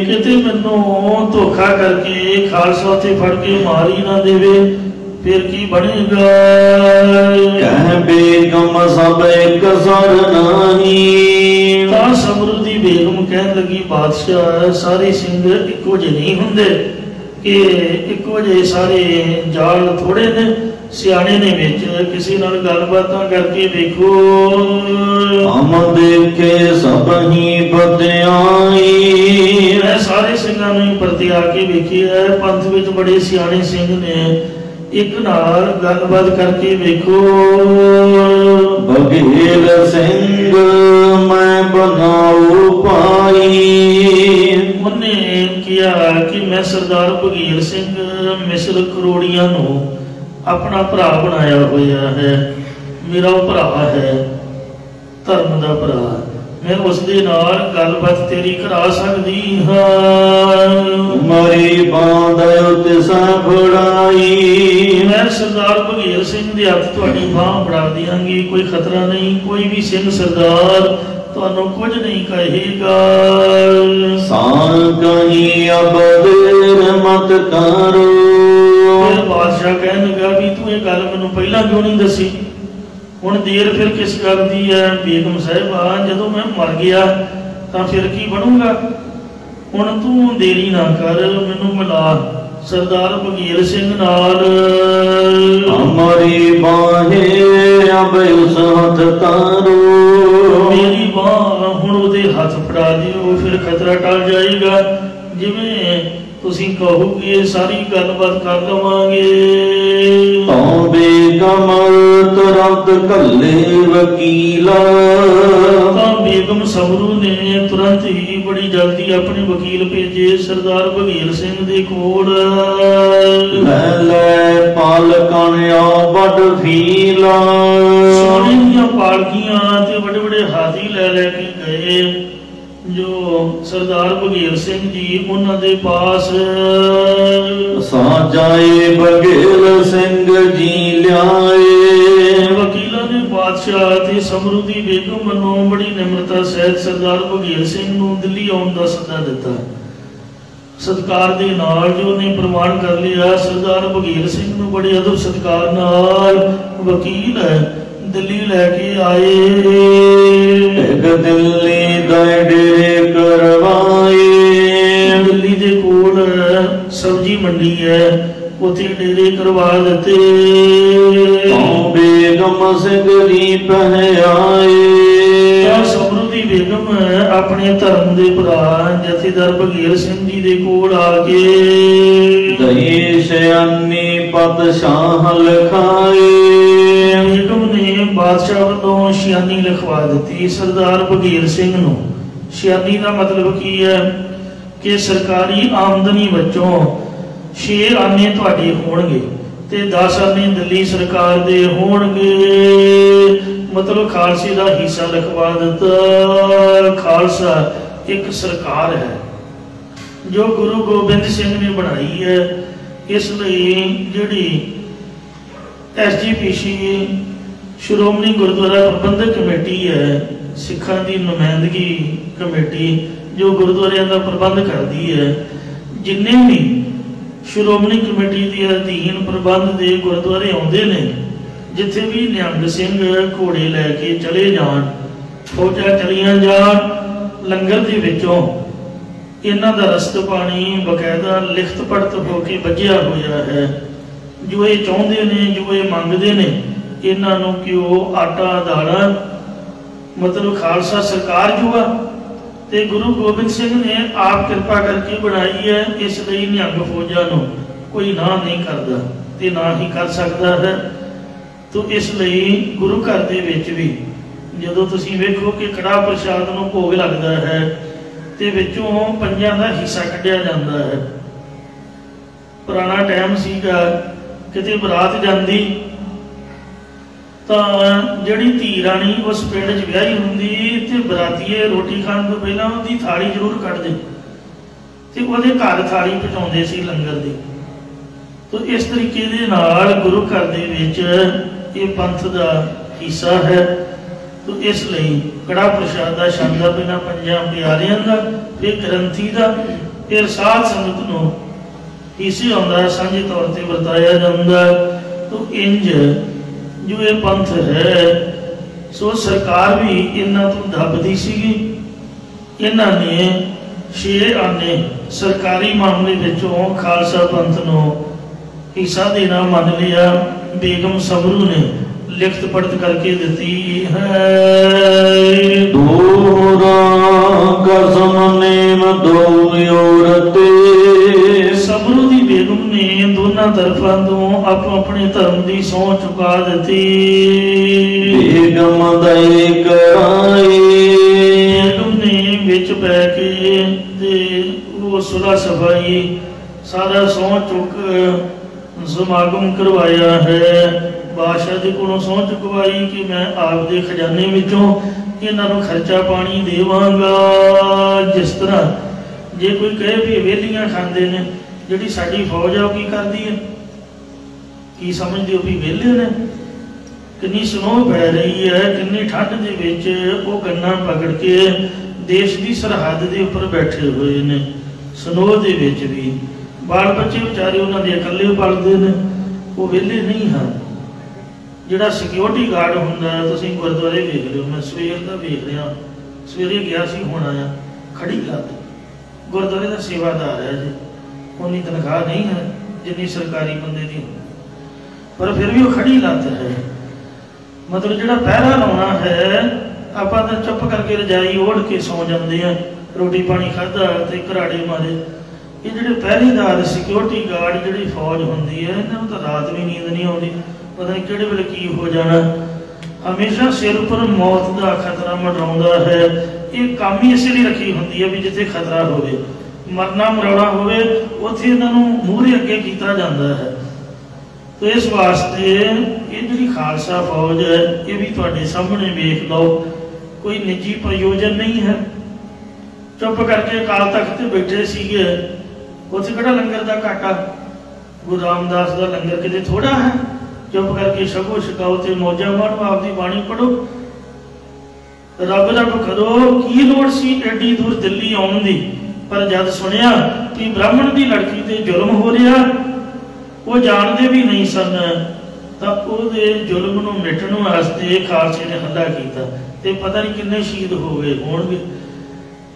ਕਿਤੇ ਮੈਨੂੰ ਧੋਖਾ ਕਰਕੇ ਖਾਲਸਾ ਉੱਥੇ ਫੜ ਕੇ ਮਾਰ ਹੀ ਨਾ ਦੇਵੇ, ਫਿਰ ਕੀ ਬਣੇਗਾ। ਕਹਿ ਬੇਗਮ ਸਭ ਇੱਕ ਸਰ ਨਹੀਂ। ਤਾਂ ਸਮਰੂ ਦੀ ਬੇਗਮ ਕਹਿਣ ਲੱਗੀ ਬਾਦਸ਼ਾਹ ਸਾਰੇ ਸਿੰਘ ਇੱਕੋ ਜਿਹੇ ਨਹੀਂ ਹੁੰਦੇ, ਕਿ ਇੱਕੋ ਜਿਹੇ ਸਾਰੇ ਜਾਲ ਥੋੜੇ ਨੇ, ਸਿਆਣੇ ਨੇ ਵਿੱਚ। ਕਿਸੇ ਨਾਲ ਗੱਲਬਾਤਾਂ ਕਰਕੇ ਵੇਖੋ। ਹਮ ਦੇਖੇ ਸਭ ਹੀ ਬਦਿਆਈ। ਮੈਂ ਸਾਰੇ ਸਿੰਘਾਂ ਨੂੰ ਹੀ ਪਰਤਿਆ ਕੇ ਵੇਖਿਆ, ਪੰਥ ਵਿੱਚ ਬੜੇ ਸਿਆਣੇ ਸਿੰਘ ਨੇ, ਇੱਕ ਨਾਲ ਗੱਲਬਾਤ ਕਰਕੇ ਵੇਖੋ। ਬਘੇਲ ਸਿੰਘ ਮੈਂ ਬਣਾਉ ਪਾਈ। ਉਹਨੇ ਕਿਹਾ ਕਿ ਮੈਂ ਸਰਦਾਰ ਬਘੇਲ ਸਿੰਘ ਮਿਸਰ ਕਰੋੜੀਆਂ ਨੂੰ ਆਪਣਾ ਭਰਾ ਬਣਾਇਆ ਹੋਇਆ ਹੈ। ਮੇਰਾ ਉਹ ਭਰਾ ਹੈ, ਧਰਮ ਦਾ ਭਰਾ। मैं उसके नाल गलबात तेरी करा सकती हाँ। मरी बांध तिसा फड़ाई, मैं सरदार बघेल सिंह दे हत्थ तुहाडी बांह फड़ा दियांगी, कोई खतरा नहीं, कोई भी सिंह सरदार तुहानू कुछ नहीं कहेगा। सान कहीं अब देर मत करो, फिर बादशाह कहन लगा भी तू ये गल मैनू पहला क्यों नहीं दसी, हुण देर फिर किस गल दी है। बेगम साहिबा जदों मैं मर गया तां फिर की बनूंगा, हुण तू देरी ना कर, मैनू मिला सरदार बघेल सिंह नाल। हमारी बाहें अब उस हथ तारो, मेरी बांह हुण उहदे हथ फड़ा दिओ, फिर खतरा टल जाएगा। जिवें तुसीं कहोगे सारी गलबात कर लवांगे। तो बेगम तुरंत कल्ले वकीला, तां बेगम सबरू ने तुरंत ही बड़ी जल्दी अपने वकील भेजे सरदार बघेल सिंह दे कोल। ले पालकन आओ बड़ फीला, सोने दियां पालकियां ते बड़े बड़े हाथी ले के गए जो सरदार बघेल सिंह जी उन्हां दे पास। साजाए बघेल सिंह जी लियाए, वकीलों ने बादशाह ते समरू दी बेगम नूं बड़ी निमरता सहित सरदार बघेल सिंह नूं दिल्ली आउण दा सੱਦਾ दिता। सत्कार दे नाल जो ने प्रमाण कर लिया, सरदार बघेल सिंह नूं बड़े अदब सत्कार नाल वकील दिल्ली लैके आए। एक दिल्ली दा डेरे करवाए, दिल्ली दे कोल सब्जी मंडी है, उथे डेरे करवा दिते। बेगम सिंह जी पहआए, समरू दी बेगम अपने धर्म दे भरा जथेदार बघेल सिंह जी दे कोल आके दईश अन्नी पत शाह लिखाए, बेगम ने बादशाह वालों शियानी लिखवा दी सरदार बघेल सिंह नूं। शियानी का मतलब की है कि सरकारी आमदनी वचों 6 आने तुहाडे होणगे ते 10 आने दिल्ली सरकार दे होणगे। मतलब खालसे का हिस्सा लिखवा दिता। खालसा एक सरकार है जो गुरु गोबिंद सिंह ने बनाई है, इसलिए जिहड़ी SGPC श्रोमणी गुरुद्वारा प्रबंधक कमेटी है, सिखा की नुमाइंदगी कमेटी जो गुरुद्वारियां का प्रबंध करती है, जिन्ने भी श्रोमणी कमेटी के अधीन प्रबंध के गुरुद्वारे आते हैं, जिथे भी निहंग सिंह घोड़े लैके चले जान, फौजा चलिया जान, लंगर के विचों इन्हां दा रस्त पानी बकायदा लिखत पढ़त होके बजिया होया है। जो ये चाहते ने, जो ये मंगते ने, इन्हों कि वो आटा दाला मतलब खालसा सरकार जो आ ते गुरु गोबिंद सिंह ने आप कृपा करके बनाई है, इसलिए निहंग फौजा नूं कोई ना नहीं करता ते ना ही कर सकता है। तो इसलिए गुरु घर दे विच भी जदों तुसीं वेखो कि कड़ाह प्रसाद नूं भोग लगता है ते विचों पंजां दा हिस्सा कढ़िया जाता है। पुराना टाइम सीगा, किते बरात जाती ਤਾਂ ਜਿਹੜੀ ਧੀ ਰਾਣੀ उस पिंड च ਵਿਆਹੀ ਹੁੰਦੀ ਤੇ ਬਰਾਤੀਏ ਰੋਟੀ ਖਾਣ ਤੋਂ ਪਹਿਲਾਂ ਉਹਦੀ ਥਾਲੀ ਜ਼ਰੂਰ ਕੱਢਦੇ ਤੇ ਉਹਦੇ ਘਰ ਥਾਲੀ ਪਹੁੰਚਾਉਂਦੇ ਸੀ ਲੰਗਰ ਦੀ। तो इस तरीके दे नाल गुरु घर दे विच ये पंथ दा हिस्सा है। तो इसलिए कड़ा प्रसाद का छंदा बिना पंजां प्यारियां दा, फिर ग्रंथी दा, फिर साध संगत नूं हिस्से आउंदा सांझे तौर ते वरताया जांदा। तो इंज जो ये पंथ है, सो सरकार भी इन्हां तो दबदी सीगी। इन्हां ने 6 आने सरकारी मामले विचों खालसा पंथ नूं हिस्सा देना मान लिया। बेगम सबरू ने लिखत पढ़त करके दी है। दोहरा कसम नेम दो औरते, सबरू दी बेगम ने दोनों तरफों तो अपने धर्म की सौं चुका दी। बेगम दई कराई, बेगम ने विच पै के ते वो सुलह सफाई सारा सौं चुक समागम करवाया है। बादशाह जी को सौं चुकवाई कि मैं आपके खजाने विचों इन्हों खर्चा पानी देवांगा। जिस तरह जे कोई कहे भी वेलियां खाते ने, जी साडी फौज है की करती है, की समझते हो भी वेले ने। कितनी स्नो पै रही है, कितनी ठंड के विच वो गन्ना पकड़ के देश की सरहद के उपर बैठे हुए ने, स्नो के विच भी। बाल बच्चे बेचारे उन्होंने इकल्ले पलते हैं, वो वेले नहीं हैं। जिहड़ा सिक्योरिटी गार्ड हुंदा है, तुसीं गुरुद्वारे वेख रहे हो, मैं सवेर का वेख रहा, सवेरे गया सी हुण आया, खड़ी लत गुरुद्वारे का सेवादार है जी, उन्नी तनख्वाह नहीं है जिन्नी सरकारी बंदे की, पर फिर भी वो खड़ी लत है। मतलब जिहड़ा पहरा लाउणा है, आपां तां चुप करके रजाई ओढ़ के सौ जाते हैं, रोटी पानी खाधा तो घराड़े मारे। ये जिहड़े पहरेदार सिक्योरिटी गार्ड जिहड़ी फौज हुंदी है, इन्हां नूं तां रात भी नींद नहीं आउंदी, पता नहीं किहड़े वेले की हो जाना। हमेशा सिर पर मौत का खतरा मंडराउंदा है। ये काम ही इसलिए रखी होंदी है भी जिथे खतरा होवे, मरना मराउणा होवे, उत्थे इन्हां नूं मूहरे अगे कीता जांदा है। तो इस वास्ते ये जिहड़ी खालसा फौज है, ये भी तुहाडे सामने वेख लो, कोई निजी प्रयोजन नहीं है। चुप करके अकाल तख्त ते बैठे सीगे, उत्थे किहड़ा लंगर का घाटा, गुरु रामदास का लंगर किते थोड़ा है। चुप करके छको छकाओ ते मौजा मारो, आपकी बाणी पढ़ो, रब रब करो। की लोड़ सी एडी दूर दिल्ली आउण दी, पर जद सुनिया कि ब्राह्मण की लड़की ते जुल्म हो रहा, वो जानते भी नहीं सन, तो उहदे जुल्म नूं मिटण वास्ते खालसे ने हल्ला कीता, ते पता नहीं किन्ने शहीद हो गए होणगे।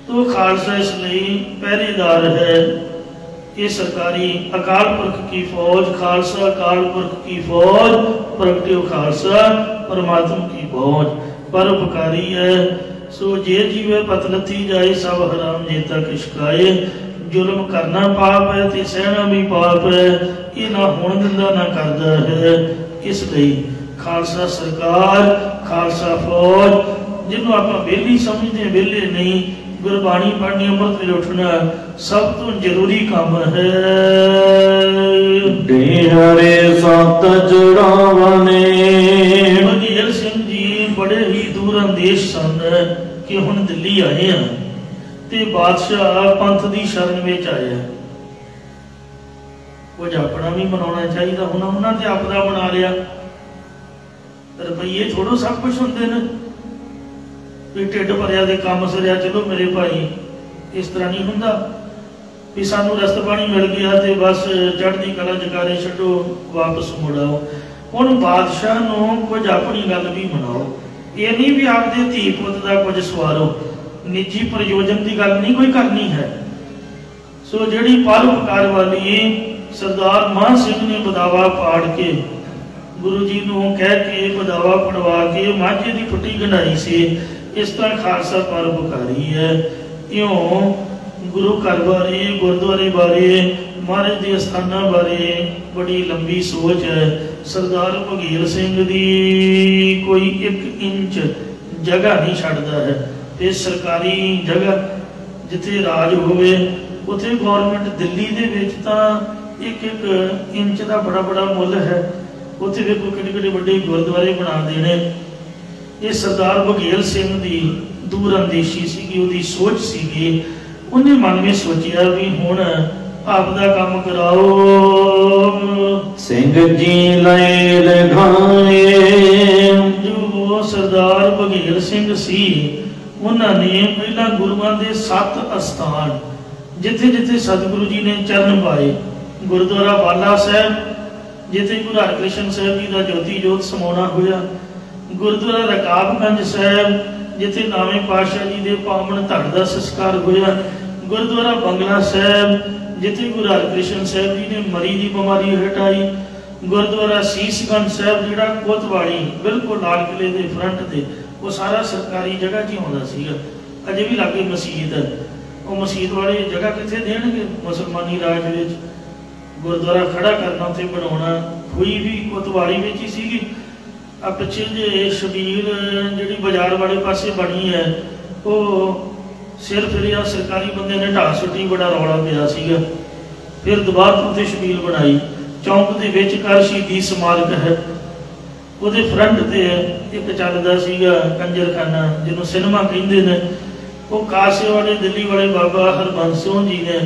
तो खालसा इसलिए पहरेदार है। ये सरकारी अकाल पुरख की फौज, खालसा अकाल पुरख की फौज, प्रगट्यो खालसा परमात्मा की फौज, परोपकारी है। सो जे जीवे पतलथी जाए, सब हराम जेता किशकाए। जुल्म करना पाप है ते सहना भी पाप है, ये ना होण दिंदा ना करदा है। इसलिए खालसा सरकार, खालसा फौज, जिन्हों आप वेली समझते वेले नहीं, गुरबाणी पढ़नी, अमृत वेले उठना सब तो जरूरी काम है। डेरे सत जुड़ावने, बघेल सिंह जी बड़े ही दूर अंदेश सन कि हुण दिल्ली आए हैं ते बादशाह पंथ की शरण में आया। कुछ अपना भी मनाना चाहिए, हुण उन्होंने ते अपना बना लिया। रुपये थोड़ो सब कुछ होंगे ने भी ढिड भरिया दे काम सरिया, चलो मेरे भाई, इस तरह नहीं होंदा भी सानू रस्त पानी मिल गया तो बस चढ़ती कला जकारे छड्डो, वापस मुड़ाओ। हुण बादशाह नूं कुछ अपनी गल भी मनाओ, ये नहीं भी आपदे धी पुत का कुछ सवारो, निजी प्रयोजन की गल नहीं कोई करनी है। सो जिहड़ी परोपकार वाली सरदार मान सिंह ने बदावा पाड़ के गुरु जी नूं कह के बदावा पढ़वा के माझे की पुट्टी गंढाई सी। इस तरह खालसा परोपकारी है। इयों गुरु घर बारे, गुरुद्वारे बारे, महाराज के स्थानों बारे बड़ी लंबी सोच है। सरदार बघेल सिंह दी कोई 1 इंच जगह नहीं छड्डदा है। ते सरकारी जगह जिथे राज होवे, उथे गौरमेंट दिल्ली दे विच तां 1-1 इंच का बड़ा बड़ा मुल है। उत्थे वेखो किड्डे वड्डे गुरुद्वारे बना देने। ये सरदार बघेल सिंह की दूर अंदेशी सी, उहदी सोच सी। उन्हें मन में सोचिया भी हुण आपदा काम कराओ। सिंह जी लय लघाए, जो वो सरदार बघेल सिंह सी, उन्होंने पहला गुरुआं दे 7 अस्थान जिथे जिथे सतगुरु जी ने चरण पाए, गुरुद्वारा बाला साहब जिथे गुरु हरकृष्ण साहब जी का ज्योति जोत समाना होया, गुरुद्वारा रकाबगंज साहब जिथे नावे पातशाह जी के पावन धड़ का संस्कार होया, गुरुद्वारा बंगला साहब जिथे गुरु हरकृष्ण साहब जी ने मरी की बीमारी हटाई, गुरुद्वारा सीसगंज साहब जिहड़ा कोतवाली बिल्कुल लाल किले के फ्रंट से, वो सारा सरकारी जगह च आउंदा सीगा। अजे भी लागे मसीत है, वो मसीत वाले जगह कितने देणगे मुसलमानी राज विच। गुरुद्वारा खड़ा करना उत्थे बनाउणा हुई भी कोतवाली विच ही सीगी। आ पिछे जे शबील जिहड़ी बाजार वाले पासे बनी है, वो सिर फिरिया, सरकारी बंदे ने ढाह सुट्टी, बड़ा रौला पिया सीगा। फिर दोबारा उत्थे शबील बनाई। चौंक दे विच कर शहीदी स्मारक है, उहदे फ्रंट ते एक चलता सीगा कंजरखाना जिन्होंने सिनेमा कहते हैं, वो कासे वाले दिल्ली वाले बाबा हरबंस सिंह जी ने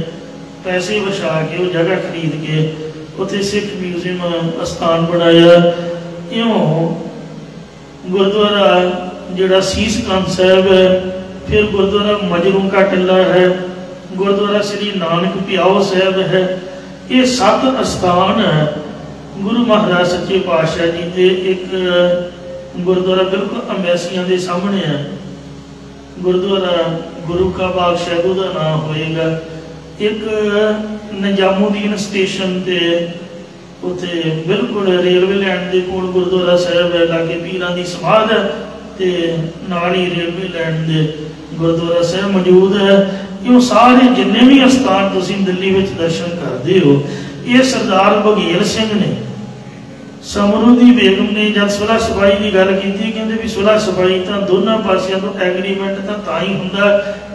पैसे वछा के वो जगह खरीद के उत्थे सिख म्यूजियम स्थान बनाया। इयों गुरुद्वारा जिहड़ा सीस गंज साहब है, फिर गुरुद्वारा मजरू का टिला है, गुरुद्वारा श्री नानक प्याओ साहब है। ये 7 स्थान गुरु महाराज सच्चे पातशाह जी के एक गुरुद्वारा बिल्कुल अंबैसियां के सामने है। गुरुद्वारा गुरु का बाग शैदू का नाम होएगा। एक निजामुद्दीन स्टेशन ते उत्थे बिल्कुल रेलवे लैंड के कोल गुरुद्वारा साहब है, लागे पीरां दी समाध है ते नाल ही रेलवे लैंड के गुरुद्वारा साहब मौजूद है। ये सारे जिन्ने भी स्थान तुसीं दिल्ली विच दर्शन करते हो, ये सरदार बघेल सिंह ने, समरू दी बेगम ने जब सुलह सफाई की गल की, कहते भी सुलह सफाई तो दोनों पासियां तो एग्रीमेंट तो ही हुंदा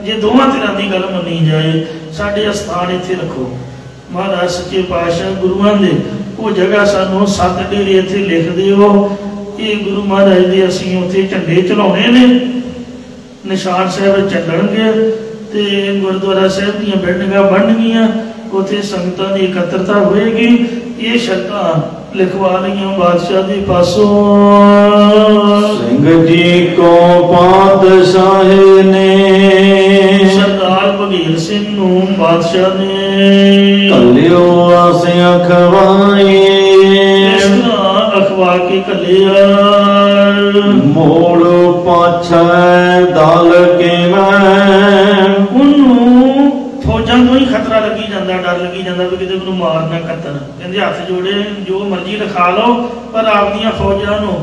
जे दोवां धिरां दी गल मनी जाए। साडे स्थान इत्थे रखो। महाराज सच्चे पातशाह गुरुआं दे वो जगह सानू 7 डेरे इत्थे लिख दिओ। ये गुरु महाराज दे असीं उत्थे झंडे चढ़ाउणे ने, निशान साहब चलणगे ते गुरुद्वारा साहब दी बिल्डिंगां बनणगीआं, उत्थे संगतां दी इकत्तरता होएगी। ये शर्तां लिखवा लईआं बादशाह दे पासों। सिंह जी को पातशाह ने, सरदार बघेल सिंह नूं बादशाह ने कलियो आसियां खवाई, इस तरह अखवा के कलिया। मोड़ पाछे दल के मैं, उन्होंने फौजां तो ही खतरा लगी जाता, डर लगी जाता भी किते मैनूं मार ना कतन। कहते हाथ जोड़े जो मर्जी लिखा लो, पर आपदियां फौजां नूं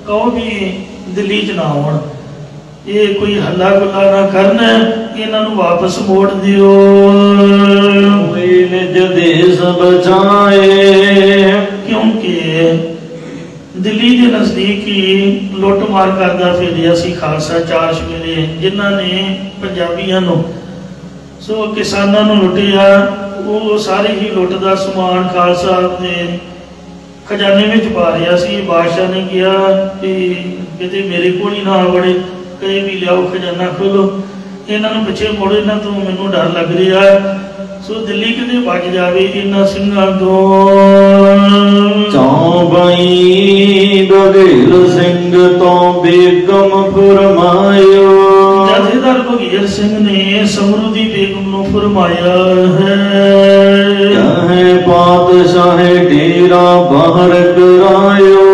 कहो भी दिल्ली च ना आउण, ये कोई हल्ला गुल्ला ना करन, इन्हां नूं वापस मोड़ दिओ। निज देश बचाए, क्योंकि दिल्ली के नज़दीक ही लुट मार करता फिरिया सी खालसा 4 सवेरे, जिन्हां ने पंजाबियों नूं सो किसानों नूं लुटिया। वो सारे ही लुट का समान खालसा अपने खजाने में पा रहा सी। बादशाह ने कहा कि किते मेरे को ही ना बड़े, कहे भी लियाओ खजाना खोलो, इन्हां नूं पिछे मोड़ो, इन्हां तो मैनूं डर लग रहा है। सो दिल्ली किते बच जावे इन्हां सिंघां तो। चौबई बघेल सिंह तो बेगम फरमायो, जथेदार बघेल सिंह ने समरू दी बेगम नूं फरमाया है, कहे पातशाह डेरा बाहर करायो।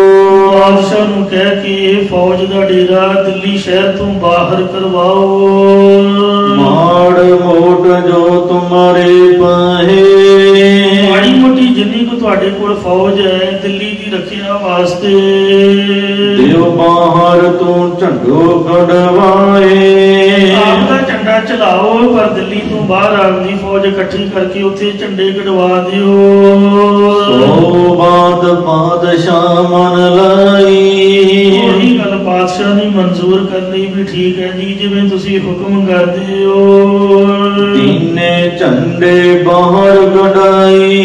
बादशाह नूं कह के फौज दा डेरा दिल्ली शहर तो बाहर करवाओ। माड़ मोट जो तुम्हारे पाहे, माड़ी मोटी जिन्नी को तुहाडे कोल फौज है दिल्ली की रखिया वास्ते, देव बाहर तू झंडो कढ़वाए। आपका झंडा चलाओ, पर दिल्ली तो बाहर आपकी फौज इकट्ठी करके उत्थे झंडे कढ़वा दिओ। सो बात पातशाह मन लाई, वही गल पातशाह ने मंजूर कर ली भी ठीक है जी, जिवें तुसीं हुक्म करदे हो। तीने झंडे बाहर कढ़ाई,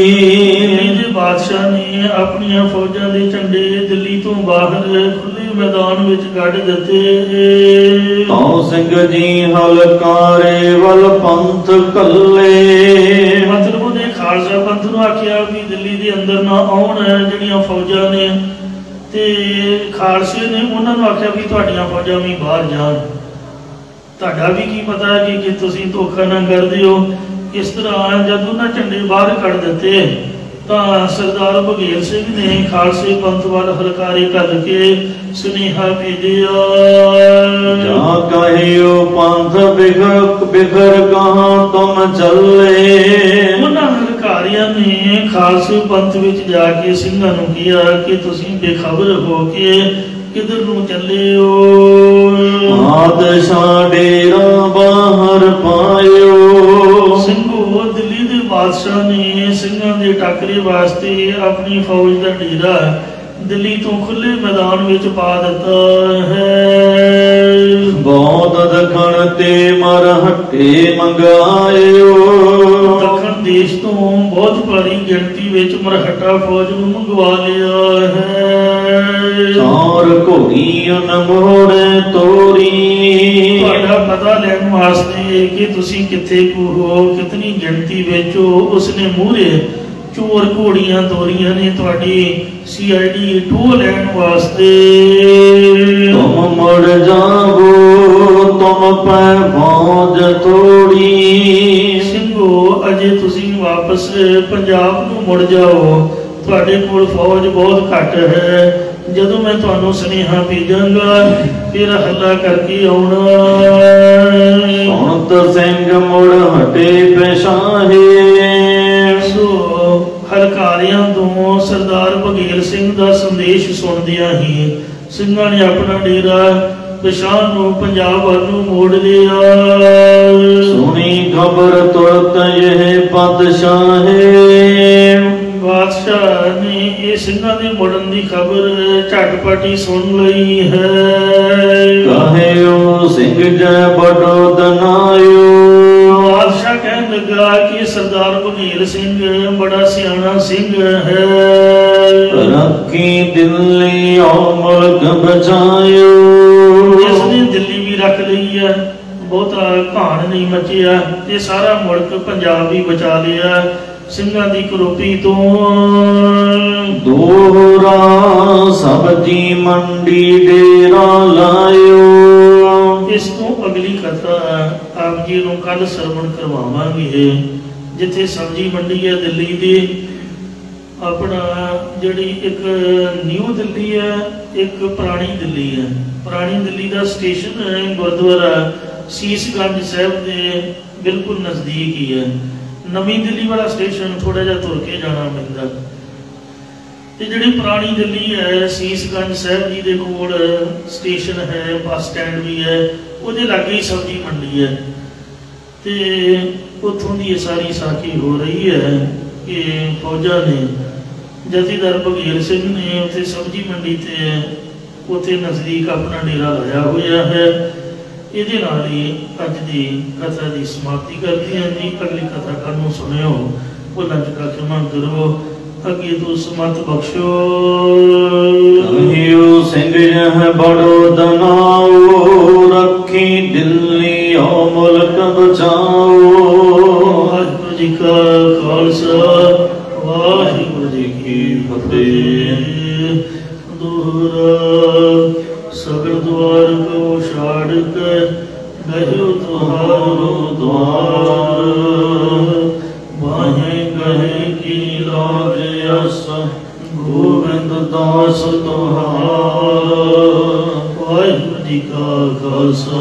बादशाह ने अपनी फौजा के झंडे दिल्ली तो बाहर खुले मैदान में गढ़ दिते। तो सिंह जी हलकारे वल पंथ कले, मतलब उन्हें खालसा पंथ नूं आखिया भी दिल्ली के अंदर ना आउण जिहड़ियां फौजा ने, ते खालसे ने उन्हां नूं आखिया भी तुहाडीआं फौजां भी बाहर जाण, तुहाडा भी की पता है कि तुसीं धोखा ना करदे हो। इस तरह जब उन्हां झंडे बाहर कढ़ दिते तो सरदार बघेल सिंह ने खालसे पंथ वाल हलकारे करके सुनेहा भेजिया, जा कहियो पंथ बिखर बिखर कहां तुम चले। उन्हां हलकारियां ने खालसे पंथ विच जाके सिंघां नूं कहा कि तुसीं बेखबर हो के किधर नूं चले हो। पातशाह डेरा बाहर पायो, ਸਿੰਘੋ दिल्ली के बादशाह ने ਸਿੰਘਾਂ ਦੇ टाकरे वास्ते अपनी फौज का डेरा दिल्ली तो खुले मैदान में पा दिता है। बहुत दखण ते मर हट्टे मंगायो, दखण देश तो ਤੋਂ ਬਹੁਤ ਭਾਰੀ ਗਿਣਤੀ ਵਿੱਚ ਮਰਹੱਟਾ ਫੌਜ ਨੂੰ ਮੰਗਵਾ ਲਿਆ ਹੈ। ਚਾਰ ਘੋੜੀ ਅਨਮੋੜੇ ਤੋਰੀ। ਤੁਹਾਡਾ ਪਤਾ ਲੈਣ ਵਾਸਤੇ ਕਿ ਤੁਸੀਂ ਕਿੱਥੇ ਕੁ ਹੋ, ਕਿਤਨੀ ਗਿਣਤੀ ਵਿੱਚ ਹੋ, ਉਸਨੇ ਮੂਹਰੇ ਚੋਰ ਘੋੜੀਆਂ ਤੋਰੀਆਂ ਨੇ ਤੁਹਾਡੀ CID ਟੋਹ ਲੈਣ ਵਾਸਤੇ। ਤੁਮ ਮੁੜ ਜਾਵੋ ਤੁਮ ਪੈ ਫੌਜ ਤੋੜੀ। ਸਿੰਘੋ ਅਜੇ ਤੁਸੀਂ ਵਾਪਸ ਪੰਜਾਬ ਨੂੰ ਮੁੜ ਜਾਓ, ਤੁਹਾਡੇ ਕੋਲ ਫੌਜ ਬਹੁਤ ਘੱਟ ਹੈ। ਜਦੋਂ ਮੈਂ ਤੁਹਾਨੂੰ ਸੁਨੇਹਾ ਭੇਜਾਂਗਾ ਫਿਰ ਹੱਲਾ ਕਰਕੇ ਆਉਣਾ। ਸੁਣਤ ਸਿੰਘ ਮੁੜ ਹਟੇ ਪਛਾਹੇ। ਸੋ ਹਲਕਾਰਿਆਂ ਤੋਂ ਸਰਦਾਰ ਬਘੇਲ ਸਿੰਘ ਦਾ ਸੰਦੇਸ਼ ਸੁਣਦਿਆਂ ਹੀ ਸਿੰਘਾਂ ਨੇ ਆਪਣਾ ਡੇਰਾ ਪਛਾਹ ਨੂੰ ਪੰਜਾਬ ਵੱਲ ਨੂੰ ਮੋੜ ਲਿਆ। ਸੁਣੀ ਖਬਰ ਤੁਰਤ ਇਹ ਪਤਸ਼ਾਹੇ। ਬਾਦਸ਼ਾਹ ਨੇ ਇਹ ਸਿੰਘਾਂ ਦੇ ਮੁੜਨ ਦੀ ਖਬਰ ਝਟਪਟ ਹੀ ਸੁਣ ਲਈ ਹੈ। ਕਹਿਓ ਸਿੰਘ ਜੈ ਬੜੋ ਦਨਾਇਓ। ਬਾਦਸ਼ਾਹ ਕਹਿਣ ਲੱਗਾ ਕਿ ਸਰਦਾਰ ਬਘੇਲ ਸਿੰਘ ਬੜਾ ਸਿਆਣਾ ਸਿੰਘ ਹੈ। ਰੱਖੀ ਦਿੱਲੀ ਔ ਮੁਲਕ ਬਚਾਇਓ। ਇਸਨੇ ਦਿੱਲੀ ਵੀ ਰੱਖ ਲਈ ਹੈ, ਬਹੁਤਾ ਘਾਣ ਨਹੀਂ ਮਚਿਆ ਤੇ ਸਾਰਾ ਮੁਲਕ ਪੰਜਾਬ ਹੀ ਬਚਾ ਲਿਆ ਸਿੰਘਾਂ ਦੀ ਕਰੋਪੀ ਤੋਂ। ਦੋਹਰਾ ਸਬਜੀ ਮੰਡੀ ਡੇਰਾ ਲਾਇਓ। ਇਸ ਤੋਂ ਅਗਲੀ ਕਥਾ ਆਪ ਜੀ ਨੂੰ ਕੱਲ ਸਰਵਣ ਕਰਵਾਵਾਂਗੇ। ਜਿੱਥੇ ਸਬਜ਼ੀ ਮੰਡੀ ਹੈ ਦਿੱਲੀ ਦੀ, ਆਪਣਾ ਜਿਹੜੀ ਇੱਕ ਨਿਊ ਦਿੱਲੀ ਹੈ, ਇੱਕ ਪੁਰਾਣੀ ਦਿੱਲੀ ਹੈ। ਪੁਰਾਣੀ ਦਿੱਲੀ ਦਾ ਸਟੇਸ਼ਨ ਹੈ ਗੁਰਦੁਆਰਾ ਸੀਸਗੰਜ ਸਾਹਿਬ ਦੇ ਬਿਲਕੁਲ ਨਜ਼ਦੀਕ ਹੀ ਹੈ। ਨਵੀਂ ਦਿੱਲੀ ਵਾਲਾ ਸਟੇਸ਼ਨ ਥੋੜਾ ਜਿਹਾ ਤੁਰ ਕੇ ਜਾਣਾ ਪੈਂਦਾ। ਤੇ ਜਿਹੜੀ ਪੁਰਾਣੀ ਦਿੱਲੀ ਹੈ ਸੀਸਗੰਜ ਸਾਹਿਬ ਜੀ ਦੇ ਕੋਲ ਸਟੇਸ਼ਨ ਹੈ, ਬੱਸ ਸਟੈਂਡ ਵੀ ਹੈ, ਉਹਦੇ ਲਾਗੇ ਹੀ ਸਬਜ਼ੀ ਮੰਡੀ ਹੈ। ਤੇ ਉੱਥੋਂ ਦੀ ਇਹ ਸਾਰੀ ਸਾਖੀ ਹੋ ਰਹੀ ਹੈ ਕਿ ਫੌਜਾਂ ਨੇ ਜਥੇਦਾਰ ਬਘੇਲ ਸਿੰਘ ਨੇ ਉੱਥੇ ਸਬਜ਼ੀ ਮੰਡੀ ਤੇ ਉੱਥੇ ਨਜ਼ਦੀਕ ਆਪਣਾ ਡੇਰਾ ਲਾਇਆ ਹੋਇਆ ਹੈ। ਇਹਦੇ ਨਾਲ ਹੀ ਅੱਜ ਦੀ ਕਥਾ ਦੀ ਸਮਾਪਤੀ ਕਰਦੇ ਹਾਂ ਜੀ। ਅਗਲੀ ਕਥਾ ਕੱਲ੍ਹ ਨੂੰ ਸੁਣਿਓ, ਭੁੱਲਾਂ ਚੁਕਾ ਖਿਮਾ ਕਰੋ, ਅੱਗੇ ਤੋਂ ਸਮਤ ਬਖਸ਼ੋ। ਕਹਿਓ ਸਿੰਘ ਜਹ ਬੜੋ ਦਨਾਓ। ਰੱਖੀ ਦਿੱਲੀ ਔ ਮੁਲਕ ਬਚਾਓ। ਵਾਹਿਗੁਰੂ ਜੀ ਕਾ ਖਾਲਸਾ, ਵਾਹਿਗੁਰੂ ਜੀ ਕੀ ਫਤਿਹ। ਦੋਹਰਾ ਸਗਲ ਦੁਆਰ ਕੋ ਛਾੜ ਕੇ ਗਹਿਓ ਤੁਹਾਰੋ ਦੁਆਰ। ਬਾਹੇ ਗਹੇ ਕੀ ਲਾਗ ਅਸ ਗੋਬਿੰਦ ਦਾਸ ਤੁਹਾਰ। ਵਾਹਿਗੁਰੂ ਜੀ ਕਾ ਖਾਲਸਾ,